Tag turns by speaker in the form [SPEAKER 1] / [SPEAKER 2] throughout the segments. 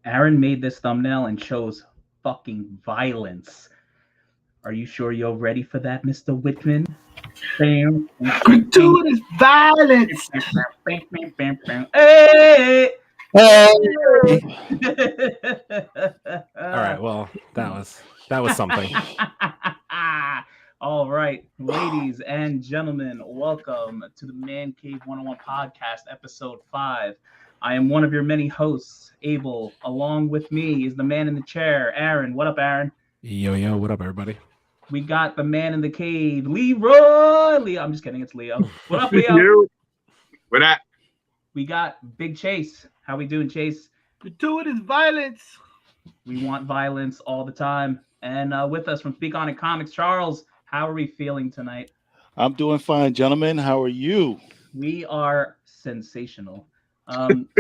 [SPEAKER 1] Aaron made this thumbnail and chose fucking violence. Are you sure you're ready for that, Mr. Whitman? Bam.
[SPEAKER 2] Gratuitous violence.
[SPEAKER 1] Hey!
[SPEAKER 3] Hey!
[SPEAKER 4] All right. Well, that was something.
[SPEAKER 1] All right, ladies and gentlemen, welcome to the Man Cave 101 podcast, episode 5. I am one of your many hosts, Abel. Along with me is the man in the chair, Aaron. What up, Aaron?
[SPEAKER 4] Yo, what up, everybody?
[SPEAKER 1] We got the man in the cave, Leroy. Leo, I'm just kidding, it's Leo. What up, Leo?
[SPEAKER 3] What up?
[SPEAKER 1] We got Big Chase. How we doing, Chase?
[SPEAKER 2] Gratuitous violence.
[SPEAKER 1] We want violence all the time. And with us from Speak On It Comics, Charles. How are we feeling tonight?
[SPEAKER 3] I'm doing fine, gentlemen. How are you?
[SPEAKER 1] We are sensational.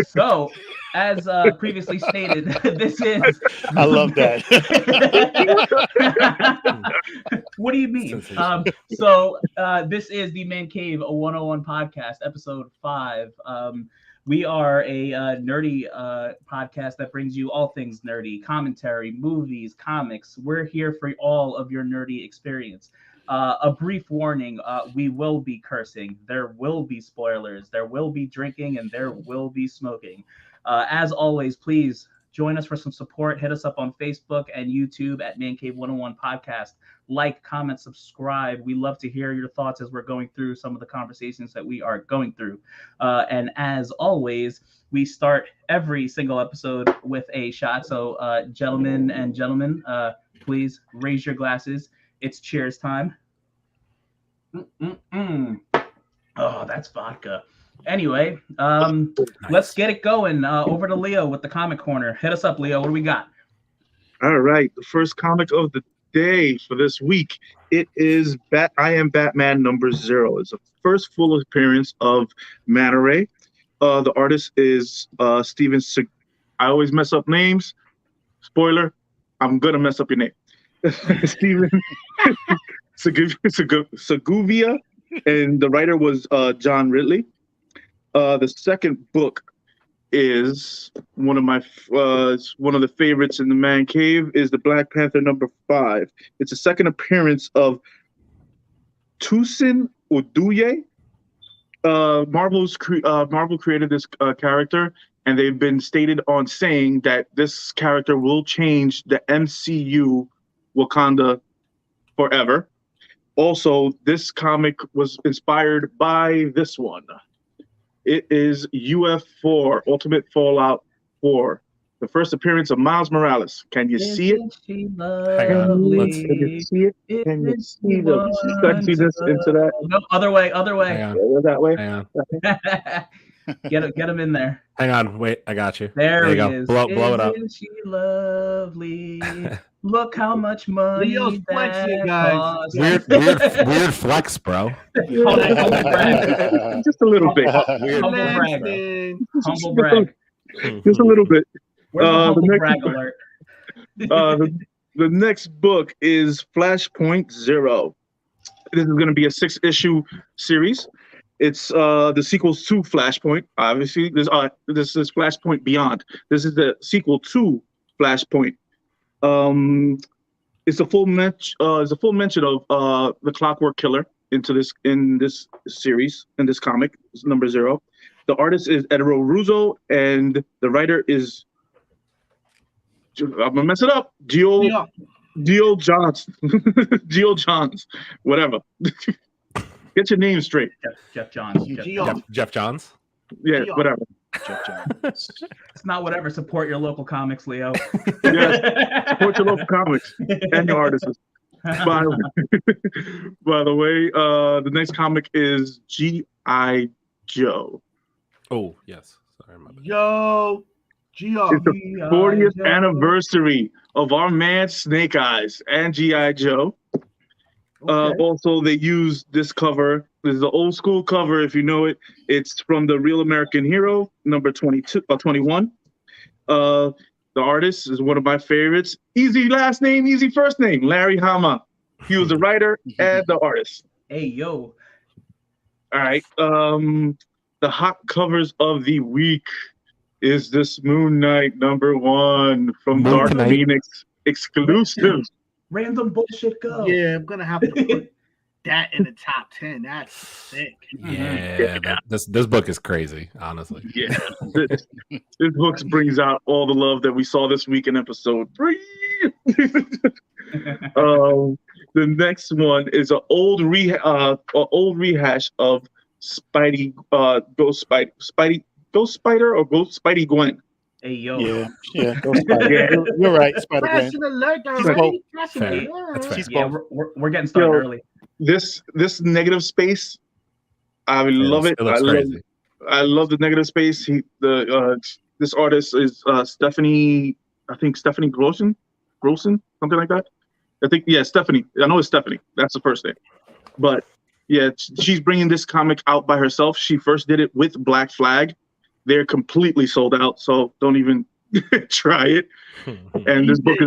[SPEAKER 1] So, as previously stated, this is...
[SPEAKER 3] I love that.
[SPEAKER 1] What do you mean? This is the Man Cave 101 podcast, episode 5. We are a nerdy podcast that brings you all things nerdy, commentary, movies, comics. We're here for all of your nerdy experience. A brief warning, we will be cursing. There will be spoilers. There will be drinking, and there will be smoking. As always, please join us for some support. Hit us up on Facebook and YouTube at Man Cave 101 Podcast. Like, comment, subscribe. We love to hear your thoughts as we're going through some of the conversations that we are going through. And as always, we start every single episode with a shot. So, gentlemen, please raise your glasses. It's cheers time. Oh, that's vodka. Anyway, Let's get it going. Over to Leo with the comic corner. Hit us up, Leo. What do we got?
[SPEAKER 5] All right, the first comic of the day for this week. It is I Am Batman #0. It's the first full appearance of Manta Ray. The artist is Steven. I always mess up names. Spoiler: I'm gonna mess up your name. Steven Segovia, and the writer was John Ridley. The second book is one of the favorites in the Man Cave, is the Black Panther #5. It's a second appearance of Tosin Oduye. Marvel created this character, and they've been stated on saying that this character will change the MCU Wakanda forever. Also, this comic was inspired by this one. It is UF4, Ultimate Fallout 4. The first appearance of Miles Morales. Can you see it?
[SPEAKER 4] Hang on. Let's
[SPEAKER 5] Can you see it? Can you see this into that?
[SPEAKER 1] No, other way.
[SPEAKER 4] hang on.
[SPEAKER 5] That way?
[SPEAKER 4] Hang on.
[SPEAKER 1] Get him in there.
[SPEAKER 4] Hang on. Wait, I got you.
[SPEAKER 1] There
[SPEAKER 4] you
[SPEAKER 1] he
[SPEAKER 4] go.
[SPEAKER 1] is.
[SPEAKER 4] Blow it up.
[SPEAKER 1] Isn't she lovely? Look how much money
[SPEAKER 2] Leo's flexing,
[SPEAKER 1] that
[SPEAKER 2] guys.
[SPEAKER 1] costs.
[SPEAKER 4] Weird flex, bro.
[SPEAKER 1] Humble brag.
[SPEAKER 5] Just a little bit.
[SPEAKER 3] Weird.
[SPEAKER 1] Humble brag.
[SPEAKER 2] Flexing.
[SPEAKER 1] Humble brag.
[SPEAKER 5] Just a little bit.
[SPEAKER 1] Where's the humble
[SPEAKER 5] the next-
[SPEAKER 1] brag alert?
[SPEAKER 5] The next book is Flashpoint Zero. This is going to be a 6-issue series. It's the sequels to Flashpoint. Obviously, this is Flashpoint Beyond. This is the sequel to Flashpoint. It's a full mention of the Clockwork Killer in this series, in this comic. It's #0. The artist is Edero Russo, and the writer is, I'm gonna mess it up, Geo Johns. Geo Johns, whatever. Get your name straight.
[SPEAKER 1] Jeff Johns.
[SPEAKER 4] Jeff Johns.
[SPEAKER 5] Yeah, whatever.
[SPEAKER 1] It's not whatever. Support your local comics, Leo.
[SPEAKER 5] Yes, support your local comics and your artists. By the way, the next comic is G.I. Joe.
[SPEAKER 4] Oh yes. Sorry, my bad.
[SPEAKER 2] Yo, Gio.
[SPEAKER 5] It's the 40th anniversary of our man Snake Eyes and G.I. Joe. Also, they use this cover. This is the old school cover, if you know it. It's from the Real American Hero, number 21. The artist is one of my favorites. Easy last name, easy first name, Larry Hama. He was the writer and the artist.
[SPEAKER 1] Hey, yo.
[SPEAKER 5] All right. The hot covers of the week. is this Moon Knight #1 from
[SPEAKER 4] Moon
[SPEAKER 5] Dark
[SPEAKER 4] Knight.
[SPEAKER 5] Phoenix exclusive.
[SPEAKER 1] Random bullshit go.
[SPEAKER 2] Yeah, I'm gonna have to put that in the top 10. That's sick.
[SPEAKER 4] Yeah, this book is crazy, honestly.
[SPEAKER 5] Yeah, this book brings out all the love that we saw this week in episode 3. The next one is an old rehash of Spidey, Ghost Spider or Ghost Spidey Gwen.
[SPEAKER 1] Hey yo.
[SPEAKER 3] Yeah. Go Spider.
[SPEAKER 5] Yeah.
[SPEAKER 3] You're right, Spider Gwen.
[SPEAKER 2] Fashion alert
[SPEAKER 3] She's
[SPEAKER 2] already.
[SPEAKER 3] both.
[SPEAKER 2] Fashion
[SPEAKER 4] Fair.
[SPEAKER 2] alert.
[SPEAKER 4] That's fair.
[SPEAKER 3] She's
[SPEAKER 1] Yeah,
[SPEAKER 3] both.
[SPEAKER 1] we're getting started
[SPEAKER 5] Yo,
[SPEAKER 1] early.
[SPEAKER 5] This negative space, I love it.
[SPEAKER 4] It looks crazy.
[SPEAKER 5] I love the negative space. This artist is Stephanie. I think Stephanie Grossen, something like that. Stephanie. I know it's Stephanie. That's the first name. But yeah, she's bringing this comic out by herself. She first did it with Black Flag. They're completely sold out, so don't even try it. And this book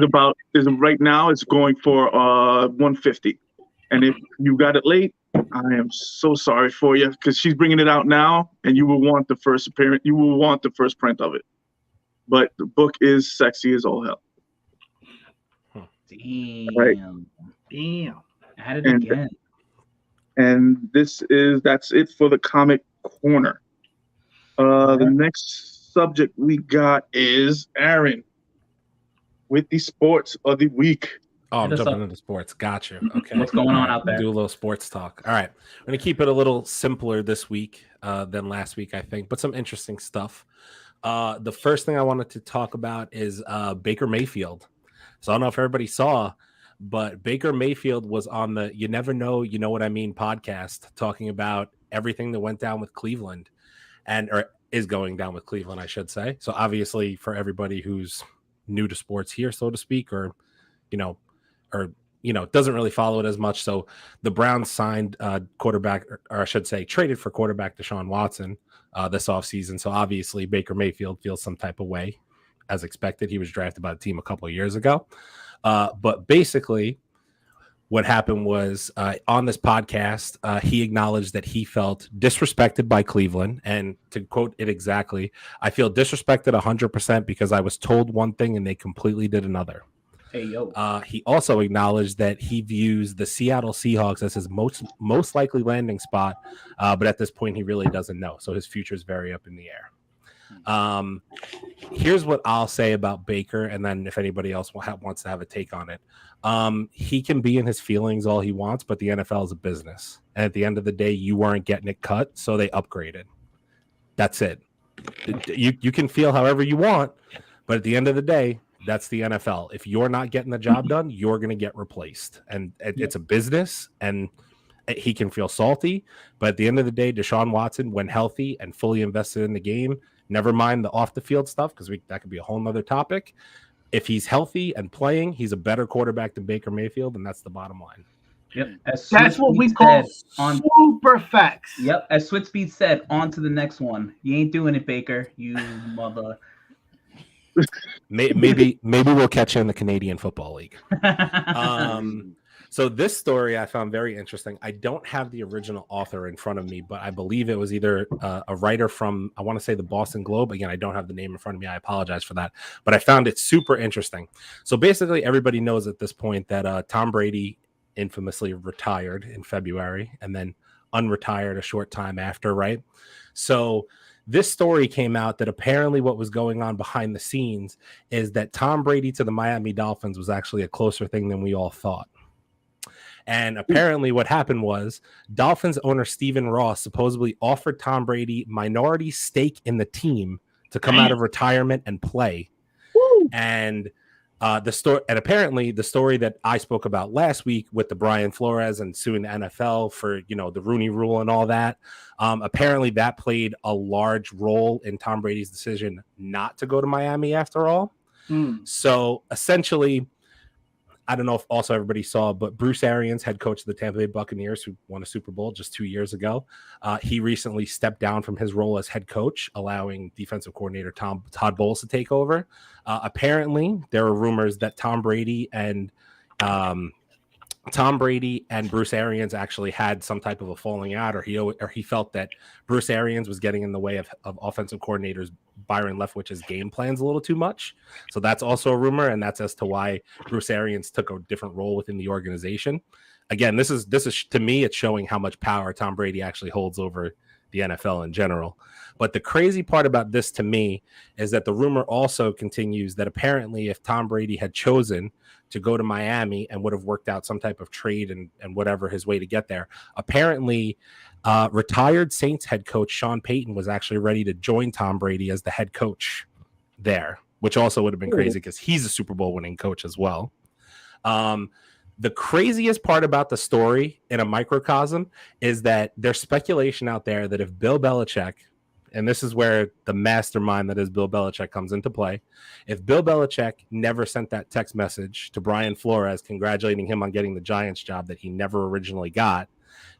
[SPEAKER 5] is right now. It's going for $150. And if you got it late, I am so sorry for you because she's bringing it out now, and you will want the first appearance. You will want the first print of it. But the book is sexy as all hell.
[SPEAKER 1] Damn.
[SPEAKER 5] Right.
[SPEAKER 2] Damn.
[SPEAKER 1] At it
[SPEAKER 5] And-
[SPEAKER 1] again.
[SPEAKER 5] And that's it for the comic corner. The next subject we got is Aaron with the sports of the week.
[SPEAKER 4] Oh, I'm
[SPEAKER 1] Hit us
[SPEAKER 4] jumping
[SPEAKER 1] up.
[SPEAKER 4] into sports. Got you. Okay.
[SPEAKER 1] What's going on out there?
[SPEAKER 4] Do a little sports talk. All right. I'm going to keep it a little simpler this week than last week, I think, but some interesting stuff. The first thing I wanted to talk about is Baker Mayfield. So I don't know if everybody saw, but Baker Mayfield was on the You Never Know, You Know What I Mean podcast talking about everything that went down with Cleveland or is going down with Cleveland, I should say. So obviously for everybody who's new to sports here, so to speak, or doesn't really follow it as much. So the Browns signed quarterback, or I should say traded for quarterback Deshaun Watson this offseason. So obviously Baker Mayfield feels some type of way as expected. He was drafted by the team a couple of years ago. But basically what happened was on this podcast, he acknowledged that he felt disrespected by Cleveland. And to quote it exactly, I feel disrespected 100% because I was told one thing and they completely did another.
[SPEAKER 1] Hey yo.
[SPEAKER 4] He also acknowledged that he views the Seattle Seahawks as his most likely landing spot, but at this point he really doesn't know. So his future is very up in the air. Here's what I'll say about Baker, and then if anybody else wants to have a take on it, he can be in his feelings all he wants, but the NFL is a business, and at the end of the day, you weren't getting it cut, so they upgraded. That's it. You can feel however you want, but at the end of the day, that's the NFL. If you're not getting the job done, you're going to get replaced, and it's a business, and he can feel salty, but at the end of the day, Deshaun Watson, when healthy and fully invested in the game, never mind the off the field stuff, because that could be a whole nother topic. If he's healthy and playing, he's a better quarterback than Baker Mayfield, and that's the bottom line.
[SPEAKER 1] Yep.
[SPEAKER 2] That's what we call super facts.
[SPEAKER 1] Yep. As Switspeed said, on to the next one. You ain't doing it, Baker. You mother.
[SPEAKER 4] Maybe we'll catch you in the Canadian Football League. So this story I found very interesting. I don't have the original author in front of me, but I believe it was either a writer from, I want to say, the Boston Globe. Again, I don't have the name in front of me. I apologize for that. But I found it super interesting. So basically, everybody knows at this point that Tom Brady infamously retired in February and then unretired a short time after, right? So this story came out that apparently what was going on behind the scenes is that Tom Brady to the Miami Dolphins was actually a closer thing than we all thought. And apparently what happened was Dolphins owner Stephen Ross supposedly offered Tom Brady minority stake in the team to come out of retirement and play. And apparently the story that I spoke about last week with the Brian Flores and suing the NFL for, the Rooney Rule and all that. Apparently that played a large role in Tom Brady's decision not to go to Miami after all. So essentially, I don't know if also everybody saw, but Bruce Arians, head coach of the Tampa Bay Buccaneers, who won a Super Bowl just 2 years ago, he recently stepped down from his role as head coach, allowing defensive coordinator Todd Bowles to take over. Apparently, there are rumors that Tom Brady and Bruce Arians actually had some type of a falling out, or he felt that Bruce Arians was getting in the way of offensive coordinators Byron Leftwich's game plans a little too much. So that's also a rumor, and that's as to why Bruce Arians took a different role within the organization. Again, this is to me, it's showing how much power Tom Brady actually holds over the NFL in general. But the crazy part about this to me is that the rumor also continues that apparently if Tom Brady had chosen to go to Miami and would have worked out some type of trade and whatever his way to get there, apparently retired Saints head coach Sean Payton was actually ready to join Tom Brady as the head coach there, which also would have been crazy because he's a Super Bowl winning coach as well. The craziest part about the story in a microcosm is that there's speculation out there that if Bill Belichick, and this is where the mastermind that is Bill Belichick comes into play, if Bill Belichick never sent that text message to Brian Flores congratulating him on getting the Giants job that he never originally got,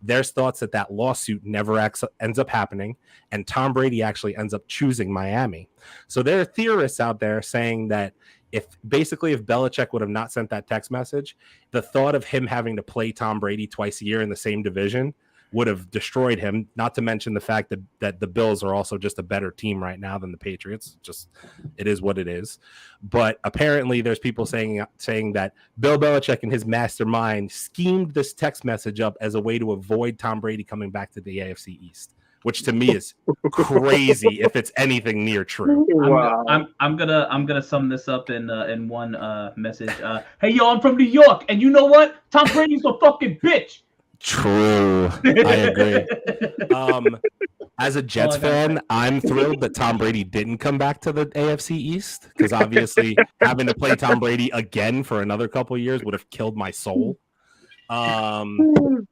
[SPEAKER 4] there's thoughts that that lawsuit never ends up happening, and Tom Brady actually ends up choosing Miami. So there are theorists out there saying that if Belichick would have not sent that text message, the thought of him having to play Tom Brady twice a year in the same division would have destroyed him, not to mention the fact that the Bills are also just a better team right now than the Patriots. Just, it is what it is. But apparently there's people saying that Bill Belichick and his mastermind schemed this text message up as a way to avoid Tom Brady coming back to the AFC East, which to me is crazy if it's anything near true.
[SPEAKER 5] Wow.
[SPEAKER 1] I'm gonna sum this up in one message. Hey yo, I'm from New York, and you know what? Tom Brady's a fucking bitch.
[SPEAKER 4] True, I agree. As a Jets fan, I'm thrilled that Tom Brady didn't come back to the AFC East, because obviously having to play Tom Brady again for another couple of years would have killed my soul. And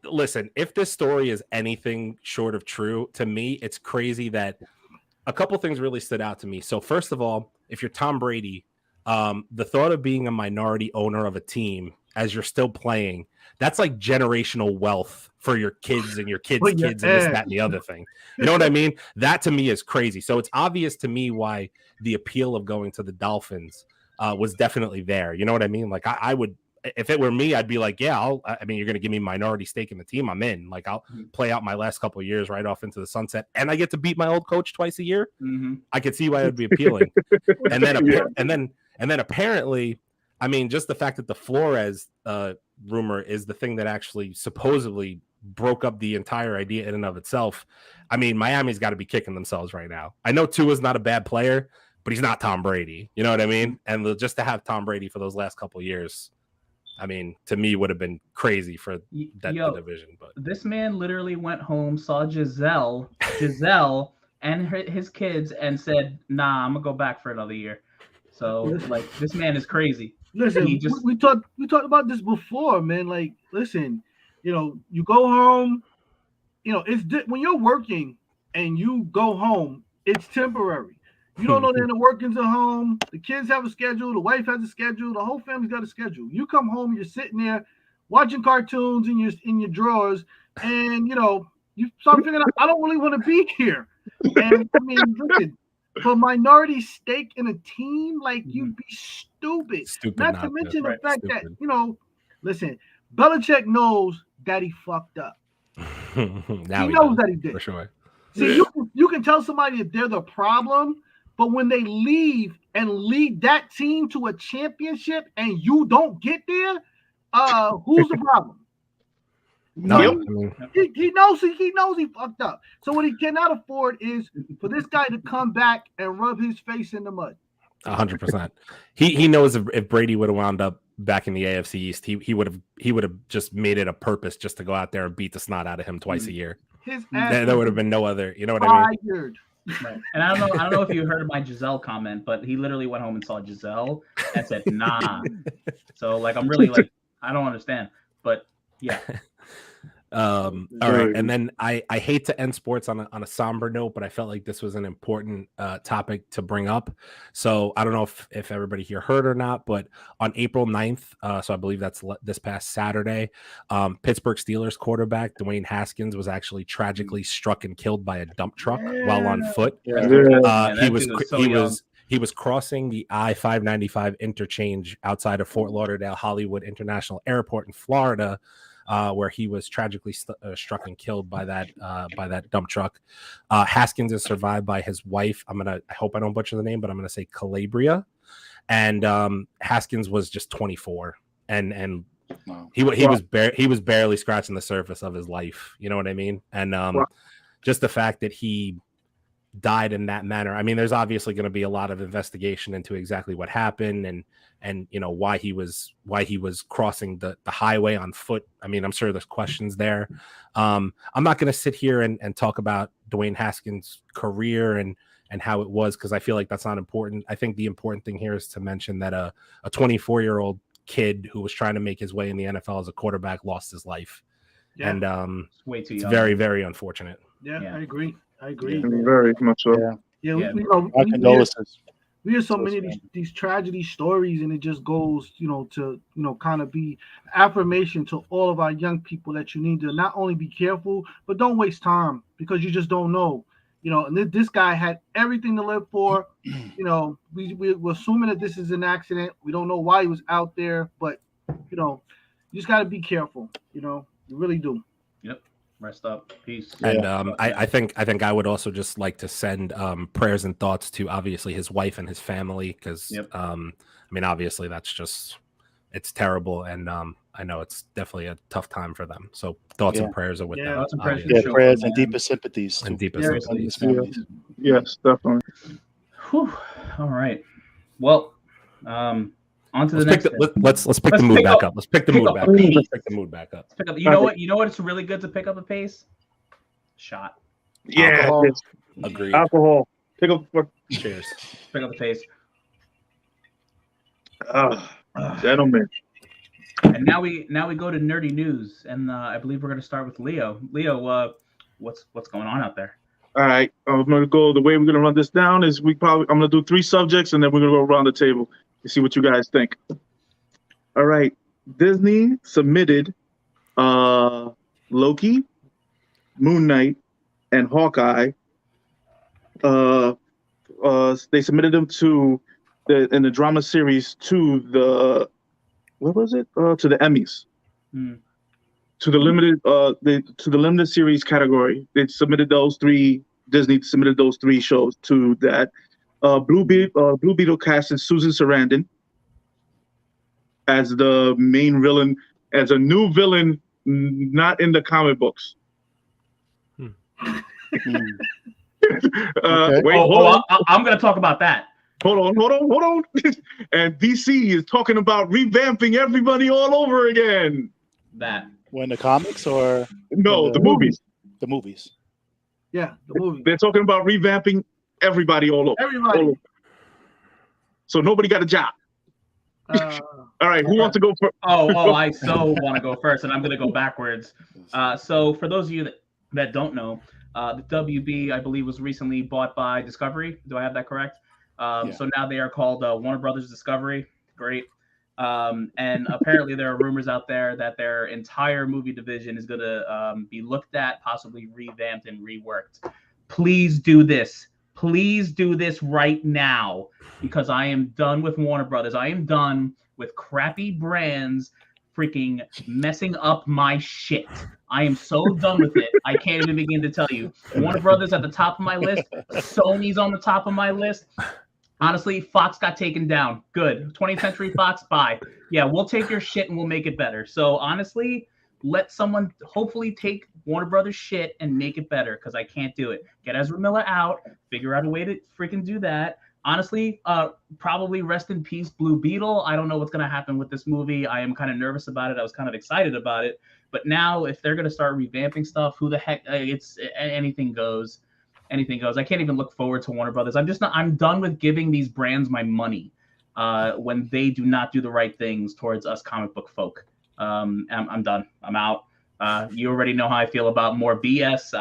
[SPEAKER 4] listen, if this story is anything short of true, to me, it's crazy that a couple things really stood out to me. So first of all, if you're Tom Brady, the thought of being a minority owner of a team as you're still playing, that's like generational wealth for your kids and your kids' kids and this, that, and the other thing. You know what I mean? That to me is crazy. So it's obvious to me why the appeal of going to the Dolphins was definitely there. You know what I mean? Like I would, if it were me, I'd be like, yeah, I mean, you're going to give me minority stake in the team, I'm in. Like, I'll play out my last couple of years right off into the sunset, and I get to beat my old coach twice a year. Mm-hmm. I could see why it would be appealing. and then apparently, I mean, just the fact that the Flores rumor is the thing that actually supposedly broke up the entire idea in and of itself. I mean, Miami's got to be kicking themselves right now. I know Tua's not a bad player, but he's not Tom Brady. You know what I mean? And just to have Tom Brady for those last couple of years, I mean, to me, would have been crazy for that division. But
[SPEAKER 1] this man literally went home, saw Giselle, and his kids, and said, "Nah, I'm gonna go back for another year." So, like, this man is crazy.
[SPEAKER 2] Listen, we talked about this before, man. Like, listen, you go home. It's when you're working and you go home, it's temporary. You don't know the inner workings at home. The kids have a schedule. The wife has a schedule. The whole family's got a schedule. You come home, you're sitting there watching cartoons in your drawers, and you start figuring out, I don't really want to be here. And I mean, listen, for minority stake in a team, like, you'd be stupid. Not to mention the fact that listen, Belichick knows that he fucked up. He knows that he did.
[SPEAKER 4] For sure.
[SPEAKER 2] See, you can tell somebody that they're the problem. But when they leave and lead that team to a championship and you don't get there, who's the problem?
[SPEAKER 4] No,
[SPEAKER 2] he knows he fucked up. So what he cannot afford is for this guy to come back and rub his face in the mud.
[SPEAKER 4] 100%. He knows if Brady would have wound up back in the AFC East, he would have just made it a purpose just to go out there and beat the snot out of him twice a year.
[SPEAKER 2] His ass
[SPEAKER 4] there would have been no other. You know what I mean?
[SPEAKER 1] Right. And I don't know if you heard my Giselle comment, but he literally went home and saw Giselle and said, "Nah." So, like, I'm really like, I don't understand, but yeah.
[SPEAKER 4] All right, and then I hate to end sports on a somber note, but I felt like this was an important topic to bring up. So I don't know if everybody here heard or not, but on April 9th, so I believe that's this past Saturday, Pittsburgh Steelers quarterback Dwayne Haskins was actually tragically struck and killed by a dump truck while on foot. He was crossing the I-595 interchange outside of Fort Lauderdale Hollywood International Airport in Florida. where he was tragically struck and killed by that dump truck. Haskins is survived by his wife. I hope I don't butcher the name, but I'm gonna say Calabria. And Haskins was just 24, and
[SPEAKER 3] Wow.
[SPEAKER 4] he was barely scratching the surface of his life. You know what I mean? And just the fact that he died in that manner. I mean, there's obviously going to be a lot of investigation into exactly what happened and you know why he was crossing the highway on foot. I mean, I'm sure there's questions there. I'm not going to sit here and talk about Dwayne Haskins' career and how it was, because I feel like that's not important. I think the important thing here is to mention that a 24-year-old kid who was trying to make his way in the NFL as a quarterback lost his life.
[SPEAKER 2] Yeah.
[SPEAKER 4] And
[SPEAKER 1] It's way too
[SPEAKER 4] it's
[SPEAKER 1] young.
[SPEAKER 4] very, very unfortunate.
[SPEAKER 2] Yeah,
[SPEAKER 1] Yeah.
[SPEAKER 2] I agree.
[SPEAKER 5] Very much so.
[SPEAKER 3] Yeah.
[SPEAKER 2] Yeah,
[SPEAKER 1] Yeah.
[SPEAKER 3] Our condolences.
[SPEAKER 2] We hear so many of these tragedy stories, and it just goes, to kind of be affirmation to all of our young people that you need to not only be careful, but don't waste time, because you just don't know. And this guy had everything to live for. We're assuming that this is an accident. We don't know why he was out there, but you just got to be careful. You really do.
[SPEAKER 1] Yep. Rest up. Peace.
[SPEAKER 4] And I think I would also just like to send prayers and thoughts to obviously his wife and his family, because I mean, obviously it's terrible, and I know it's definitely a tough time for them. So thoughts and prayers are with them.
[SPEAKER 1] Thoughts and prayers
[SPEAKER 4] obviously.
[SPEAKER 3] Prayers and deepest sympathies.
[SPEAKER 4] And
[SPEAKER 3] to
[SPEAKER 4] deepest sympathies.
[SPEAKER 3] families.
[SPEAKER 5] Yes, definitely.
[SPEAKER 1] Whew. All right. Well, on to the next.
[SPEAKER 4] Let's pick the mood back up. Let's pick the mood back up. Let's pick the mood back up.
[SPEAKER 1] Pick up. You know what? You know what? It's really good to pick up a pace. Shot.
[SPEAKER 5] Yeah.
[SPEAKER 3] Alcohol.
[SPEAKER 5] Yes.
[SPEAKER 4] Agreed.
[SPEAKER 5] Alcohol. Pick up.
[SPEAKER 4] Cheers.
[SPEAKER 1] Pick up the pace.
[SPEAKER 5] Gentlemen.
[SPEAKER 1] And now we go to nerdy news, and I believe we're going to start with Leo. Leo, what's going on out there?
[SPEAKER 5] All right. I'm gonna go. The way we're gonna run this down is I'm gonna do 3 subjects, and then we're gonna go around the table to see what you guys think. All right. Disney submitted Loki, Moon Knight, and Hawkeye. They submitted them in the drama series to the to the Emmys. To the limited series category. They submitted those 3. Disney submitted those 3 shows to that. Blue Beetle casted Susan Sarandon as the main villain, as a new villain, not in the comic books.
[SPEAKER 3] Okay.
[SPEAKER 1] I'm going to talk about that.
[SPEAKER 5] Hold on. And DC is talking about revamping everybody all over again.
[SPEAKER 1] That.
[SPEAKER 3] When the comics or
[SPEAKER 5] No, the movies.
[SPEAKER 3] The movies.
[SPEAKER 2] Yeah, the movie.
[SPEAKER 5] They're talking about revamping everybody all over.
[SPEAKER 2] Everybody.
[SPEAKER 5] All over. So nobody got a job. All right, who wants to go first?
[SPEAKER 1] I so want to go first, and I'm going to go backwards. So for those of you that don't know, the WB, I believe, was recently bought by Discovery. Do I have that correct? So now they are called Warner Brothers Discovery. Great. And apparently there are rumors out there that their entire movie division is going to be looked at, possibly revamped and reworked. Please do this. Please do this right now, because I am done with Warner Brothers. I am done with crappy brands freaking messing up my shit. I am so done with it. I can't even begin to tell you. Warner Brothers at the top of my list. Sony's on the top of my list. Honestly, Fox got taken down. Good. 20th Century Fox, bye. Yeah, we'll take your shit and we'll make it better. So honestly, let someone hopefully take Warner Brothers shit and make it better, because I can't do it. Get Ezra Miller out. Figure out a way to freaking do that. Honestly, probably rest in peace, Blue Beetle. I don't know what's going to happen with this movie. I am kind of nervous about it. I was kind of excited about it. But now if they're going to start revamping stuff, who the heck? It's anything goes. Anything goes. I can't even look forward to Warner Brothers. I'm done with giving these brands my money when they do not do the right things towards us comic book folk. I'm done. I'm out. You already know how I feel about more BS.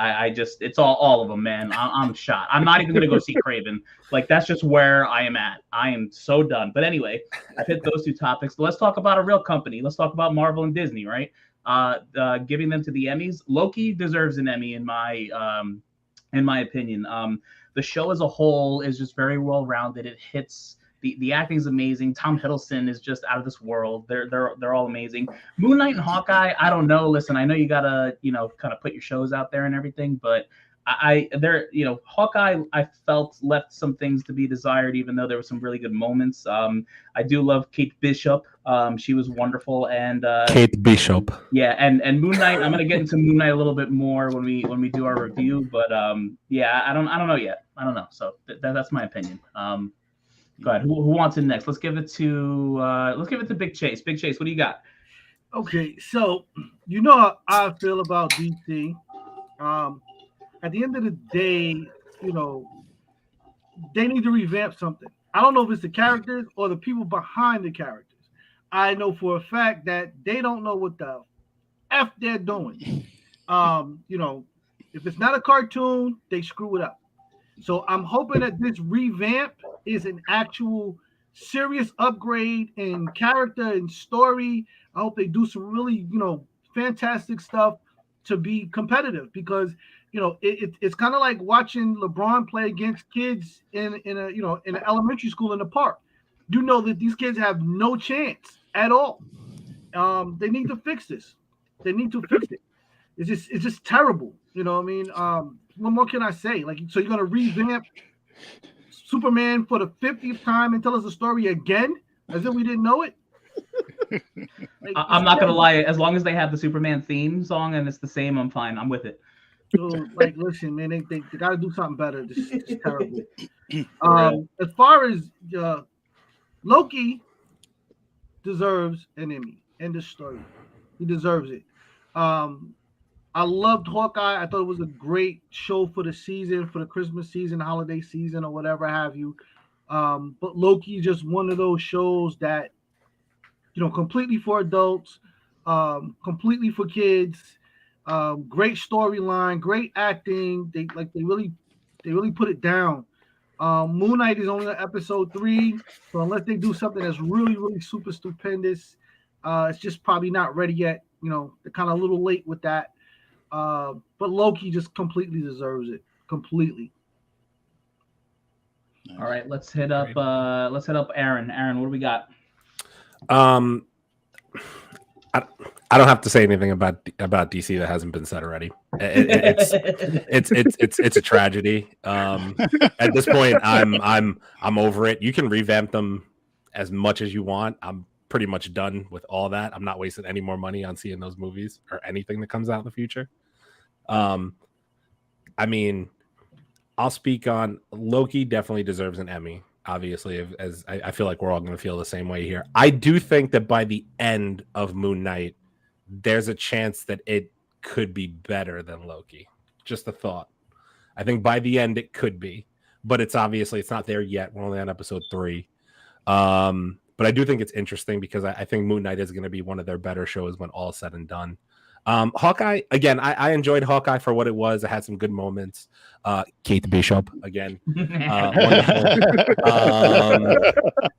[SPEAKER 1] It's all of them, man. I'm shot. I'm not even going to go see Craven. Like, that's just where I am at. I am so done. But anyway, I've hit those 2 topics. Let's talk about a real company. Let's talk about Marvel and Disney, right? Giving them to the Emmys. Loki deserves an Emmy in my opinion. The show as a whole is just very well rounded. It hits The acting is amazing. Tom Hiddleston is just out of this world. They're all amazing. Moon Knight and Hawkeye, I don't know. Listen, I know you gotta kind of put your shows out there and everything, but Hawkeye, I felt left some things to be desired, even though there were some really good moments. I do love Kate Bishop. She was wonderful, and
[SPEAKER 4] Kate Bishop.
[SPEAKER 1] yeah, and Moon Knight. I'm gonna get into Moon Knight a little bit more when we do our review, but yeah, I don't know yet. I don't know. So that's my opinion. Go ahead. Who wants it next? Let's give it to Big Chase. Big Chase, what do you got?
[SPEAKER 2] Okay, so you know how I feel about DC. At the end of the day, they need to revamp something. I don't know if it's the characters or the people behind the characters. I know for a fact that they don't know what the F they're doing. If it's not a cartoon, they screw it up. So I'm hoping that this revamp is an actual serious upgrade in character and story. I hope they do some really, fantastic stuff to be competitive, because it's kind of like watching LeBron play against kids in an elementary school in the park. You know that these kids have no chance at all. They need to fix this. They need to fix it. It's just terrible. You know what I mean? What more can I say? So you're gonna revamp Superman for the 50th time and tell us the story again as if we didn't know it?
[SPEAKER 1] I'm not gonna lie. As long as they have the Superman theme song and it's the same, I'm fine. I'm with it.
[SPEAKER 2] So, listen, man, they got to do something better. This is terrible. As far as Loki deserves an Emmy. End of story. He deserves it. I loved Hawkeye. I thought it was a great show for the season, for the Christmas season, holiday season, or whatever have you. But Loki is just one of those shows that, completely for adults, completely for kids. Great storyline, great acting. They really put it down. Moon Knight is only on episode 3, so unless they do something that's really, really super stupendous, it's just probably not ready yet. They're kind of a little late with that. But Loki just completely deserves it. Completely.
[SPEAKER 1] All right, let's hit up Aaron. Aaron, what do we got?
[SPEAKER 4] I don't have to say anything about DC that hasn't been said already. It's a tragedy. At this point, I'm over it. You can revamp them as much as you want. I'm pretty much done with all that. I'm not wasting any more money on seeing those movies or anything that comes out in the future. I mean, I'll speak on Loki. Definitely deserves an Emmy. Obviously, as I feel like we're all going to feel the same way here. I do think that by the end of Moon Knight, there's a chance that it could be better than Loki. Just a thought. I think by the end it could be, but it's not there yet. We're only on episode 3. But I do think it's interesting because I think Moon Knight is going to be one of their better shows when all is said and done. Hawkeye, again, I enjoyed Hawkeye for what it was. It had some good moments. Kate Bishop, again. Wonderful.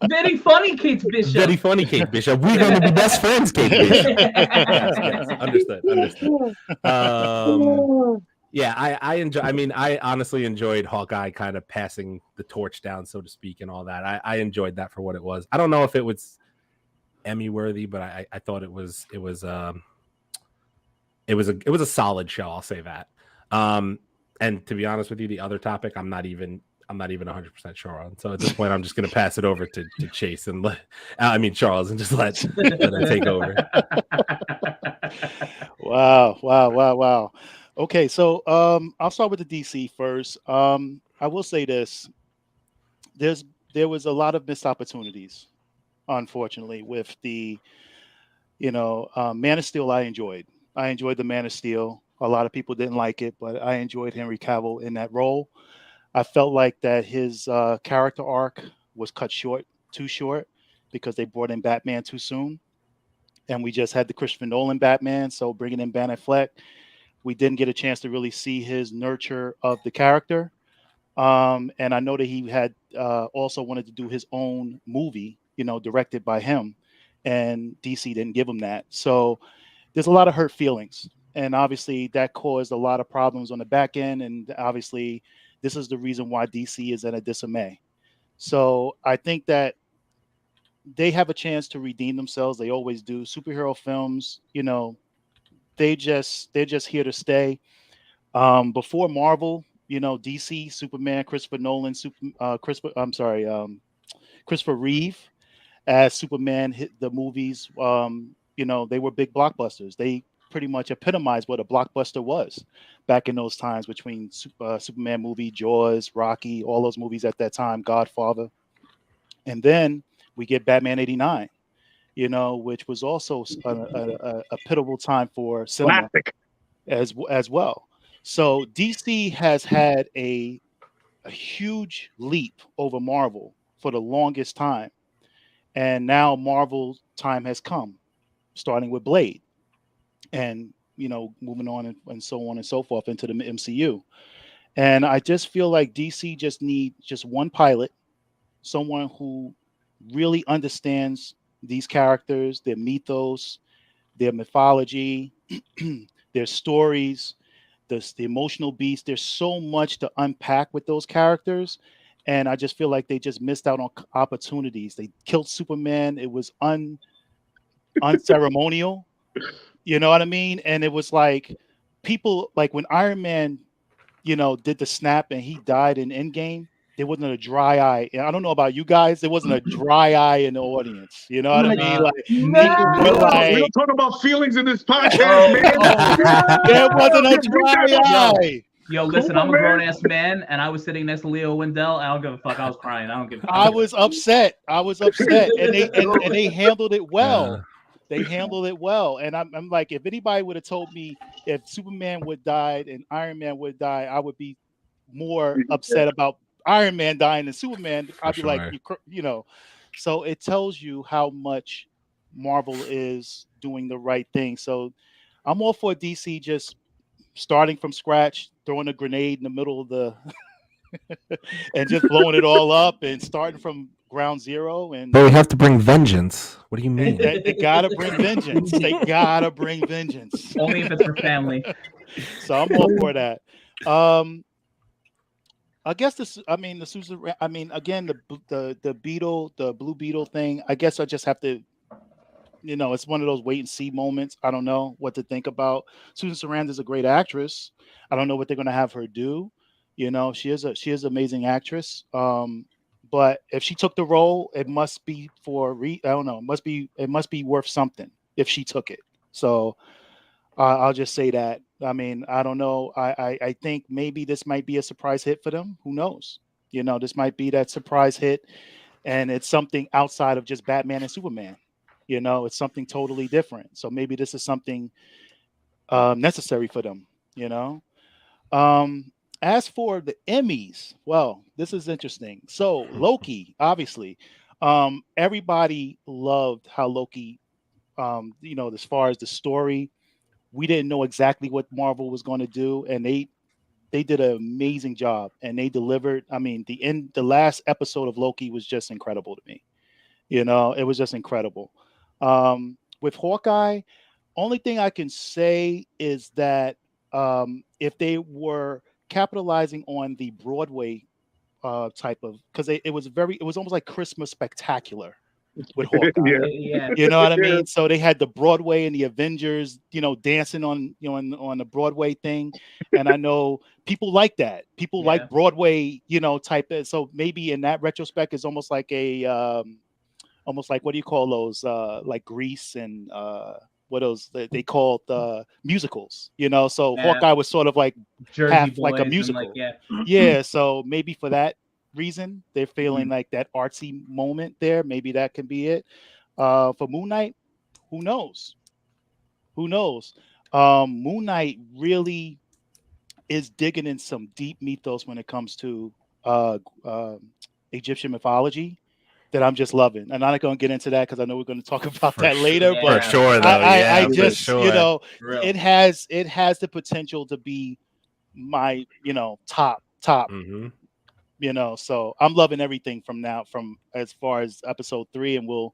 [SPEAKER 1] Very funny, Kate Bishop.
[SPEAKER 4] Very funny, Kate Bishop. We're going to be best friends, Kate Bishop. Yes. Understood. Yeah, I enjoy. I mean, I honestly enjoyed Hawkeye kind of passing the torch down, so to speak, and all that. I enjoyed that for what it was. I don't know if it was Emmy worthy, but I thought it was a solid show. I'll say that. And to be honest with you, the other topic, I'm not even 100% sure on. So at this point, I'm just going to pass it over to Chase and Charles, and just let them take over.
[SPEAKER 3] Wow. Okay, so I'll start with the DC first. I will say this: there was a lot of missed opportunities, unfortunately, with the Man of Steel. I enjoyed the Man of Steel. A lot of people didn't like it, but I enjoyed Henry Cavill in that role. I felt like that his character arc was cut too short, because they brought in Batman too soon, and we just had the Christopher Nolan Batman. So bringing in Ben Affleck, we didn't get a chance to really see his nurture of the character. And I know that he had also wanted to do his own movie, directed by him, and DC didn't give him that. So there's a lot of hurt feelings. And obviously that caused a lot of problems on the back end. And obviously this is the reason why DC is at a dismay. So I think that they have a chance to redeem themselves. They always do. Superhero films, they're just here to stay. Before Marvel, DC, Superman, Christopher Nolan, Christopher Reeve as Superman hit the movies. They were big blockbusters. They pretty much epitomized what a blockbuster was back in those times between Superman movie, Jaws, Rocky, all those movies at that time, Godfather. And then we get Batman '89, which was also a pivotal time for cinema
[SPEAKER 5] Classic.
[SPEAKER 3] as well. So DC has had a huge leap over Marvel for the longest time. And now Marvel time has come, starting with Blade and, moving on and so on and so forth into the MCU. And I just feel like DC just need just one pilot, someone who really understands these characters, their mythos, their mythology, their stories, the emotional beats. There's so much to unpack with those characters. And I just feel like they just missed out on opportunities. They killed Superman. It was unceremonial. You know what I mean? And it was like people like when Iron Man, did the snap and he died in Endgame. There wasn't a dry eye. And I don't know about you guys. There wasn't a dry eye in the audience. You know what I mean? Like people
[SPEAKER 5] We
[SPEAKER 3] were
[SPEAKER 5] don't
[SPEAKER 3] like,
[SPEAKER 5] talk about feelings in this podcast, man.
[SPEAKER 3] there wasn't a
[SPEAKER 5] Bring that
[SPEAKER 3] dry
[SPEAKER 5] up.
[SPEAKER 3] eye.
[SPEAKER 1] Yo, listen,
[SPEAKER 5] Come on,
[SPEAKER 1] I'm a grown
[SPEAKER 5] man.
[SPEAKER 1] ass man, and I was sitting next to Leo Wendell. I don't give a fuck. I was crying. I don't give a fuck.
[SPEAKER 3] I was upset. And they handled it well. They handled it well. And I'm like, if anybody would have told me if Superman would die and Iron Man would die, I would be more upset about Iron Man dying than Superman. I'd be like, So it tells you how much Marvel is doing the right thing. So I'm all for DC just starting from scratch, throwing a grenade in the middle of the and just blowing it all up and starting from ground zero. And
[SPEAKER 4] But we have to bring vengeance. What do you mean?
[SPEAKER 3] they gotta bring vengeance. They gotta bring vengeance.
[SPEAKER 1] Only if it's for family.
[SPEAKER 3] So I'm all for that. I guess this. I mean, the Susan. I mean, again, the beetle, the blue beetle thing. I guess I just have to. It's one of those wait and see moments. I don't know what to think about. Susan Sarandon is a great actress. I don't know what they're going to have her do. She is an amazing actress. But if she took the role, it must be I don't know. It must be worth something if she took it. So I'll just say that. I mean, I don't know. I think maybe this might be a surprise hit for them. Who knows? This might be that surprise hit, and it's something outside of just Batman and Superman. It's something totally different. So maybe this is something necessary for them. As for the Emmys, well, this is interesting. So Loki, obviously, everybody loved how Loki, as far as the story, we didn't know exactly what Marvel was going to do, and they did an amazing job, and they delivered. I mean, the last episode of Loki was just incredible to me. It was just incredible. With Hawkeye, only thing I can say is that if they were capitalizing on the Broadway type of, because it was almost like Christmas Spectacular with Hawkeye.
[SPEAKER 1] Yeah.
[SPEAKER 3] You know what I mean? So they had the Broadway and the Avengers, dancing on on the Broadway thing, and I know people like that. People like Broadway, type of. So maybe in that retrospect, it's almost like almost like, what do you call those? Like Grease and what else they called musicals, So Hawkeye was sort of like
[SPEAKER 1] Jersey
[SPEAKER 3] half
[SPEAKER 1] Boys
[SPEAKER 3] like a musical.
[SPEAKER 1] yeah.
[SPEAKER 3] So maybe for that reason, they're feeling like that artsy moment there. Maybe that can be it. For Moon Knight, who knows? Who knows? Moon Knight really is digging in some deep mythos when it comes to Egyptian mythology that I'm just loving. And I'm not going to get into that because I know we're going to talk about that later. But
[SPEAKER 4] for sure, though,
[SPEAKER 3] I just,
[SPEAKER 4] sure.
[SPEAKER 3] it has the potential to be my, top.
[SPEAKER 4] Mm-hmm.
[SPEAKER 3] So I'm loving everything from as far as episode 3, and we'll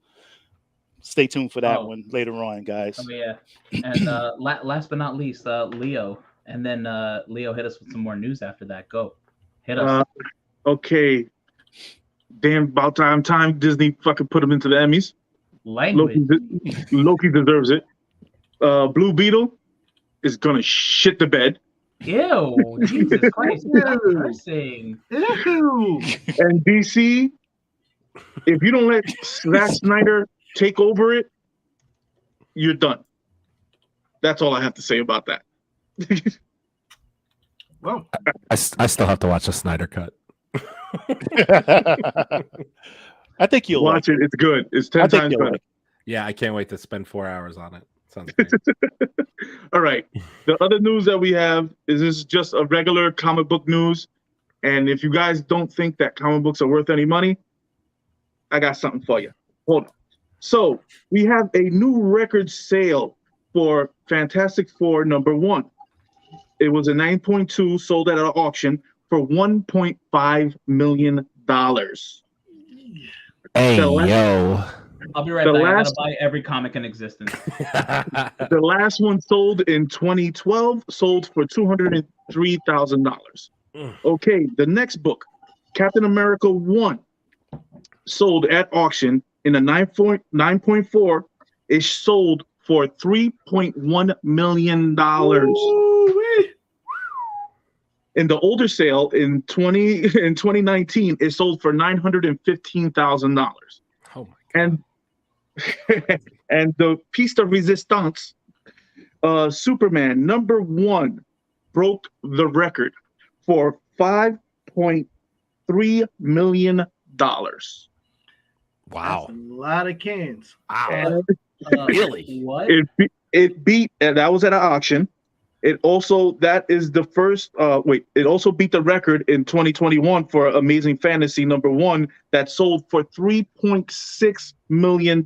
[SPEAKER 3] stay tuned for that one later on, guys.
[SPEAKER 1] Oh yeah. And last but not least, Leo, and then Leo hit us with some more news after that. Go, hit us.
[SPEAKER 5] Okay. Damn, about time Disney fucking put him into the Emmys.
[SPEAKER 1] Language.
[SPEAKER 5] Loki deserves it. Blue Beetle is gonna shit the bed.
[SPEAKER 1] Ew, Jesus Christ. Stop
[SPEAKER 2] Ew.
[SPEAKER 1] cursing.
[SPEAKER 2] Ew.
[SPEAKER 5] And DC, if you don't let Zack Snyder take over it, you're done. That's all I have to say about that.
[SPEAKER 2] Well,
[SPEAKER 4] I still have to watch the Snyder cut.
[SPEAKER 3] I think you'll
[SPEAKER 5] Watch
[SPEAKER 3] like
[SPEAKER 5] it. It's good. It's 10
[SPEAKER 3] I think
[SPEAKER 5] times
[SPEAKER 3] you'll
[SPEAKER 5] better.
[SPEAKER 3] like
[SPEAKER 4] Yeah, I can't wait to spend 4 hours on it. Sounds great.
[SPEAKER 5] All right. The other news that we have is this is just a regular comic book news. And if you guys don't think that comic books are worth any money, I got something for you. Hold on. So we have a new record sale for Fantastic Four #1. It was a 9.2 sold at an auction for $1.5 million.
[SPEAKER 4] Hey,
[SPEAKER 5] The la-
[SPEAKER 4] yo.
[SPEAKER 1] I'll be right
[SPEAKER 5] The
[SPEAKER 1] back. I gotta
[SPEAKER 5] last-
[SPEAKER 1] buy every comic in existence.
[SPEAKER 5] The last one sold in 2012 sold for $203,000. Okay, the next book, Captain America 1, sold at auction in a 9.4. It sold for $3.1 million. In the older sale in 2019, it sold for $915,000.
[SPEAKER 4] Oh my God.
[SPEAKER 5] And and the piece de resistance, Superman #1, broke the record for $5.3 million.
[SPEAKER 4] Wow.
[SPEAKER 2] that's a lot of cans.
[SPEAKER 4] Wow.
[SPEAKER 1] Really? What?
[SPEAKER 5] It beat, and that was at an auction. It also it also beat the record in 2021 for Amazing Fantasy #1 that sold for $3.6 million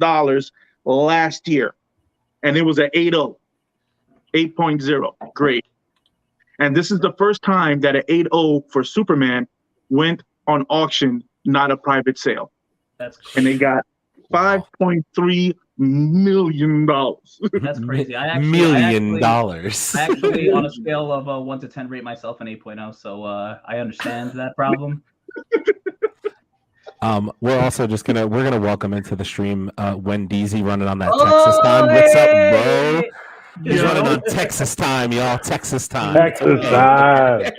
[SPEAKER 5] last year. And it was at 8.0. Great. And this is the first time that an 8.0 for Superman went on auction, not a private sale.
[SPEAKER 1] That's
[SPEAKER 5] And they got $5.3 million.
[SPEAKER 1] That's crazy. I
[SPEAKER 4] $1 million.
[SPEAKER 1] actually, on a scale of 1 to 10, rate myself an 8.0. So I understand that problem.
[SPEAKER 4] We're also just we're gonna welcome into the stream Wendy's running on that Texas time. What's up, bro? He's running on Texas time, y'all. Texas time.
[SPEAKER 6] Texas time.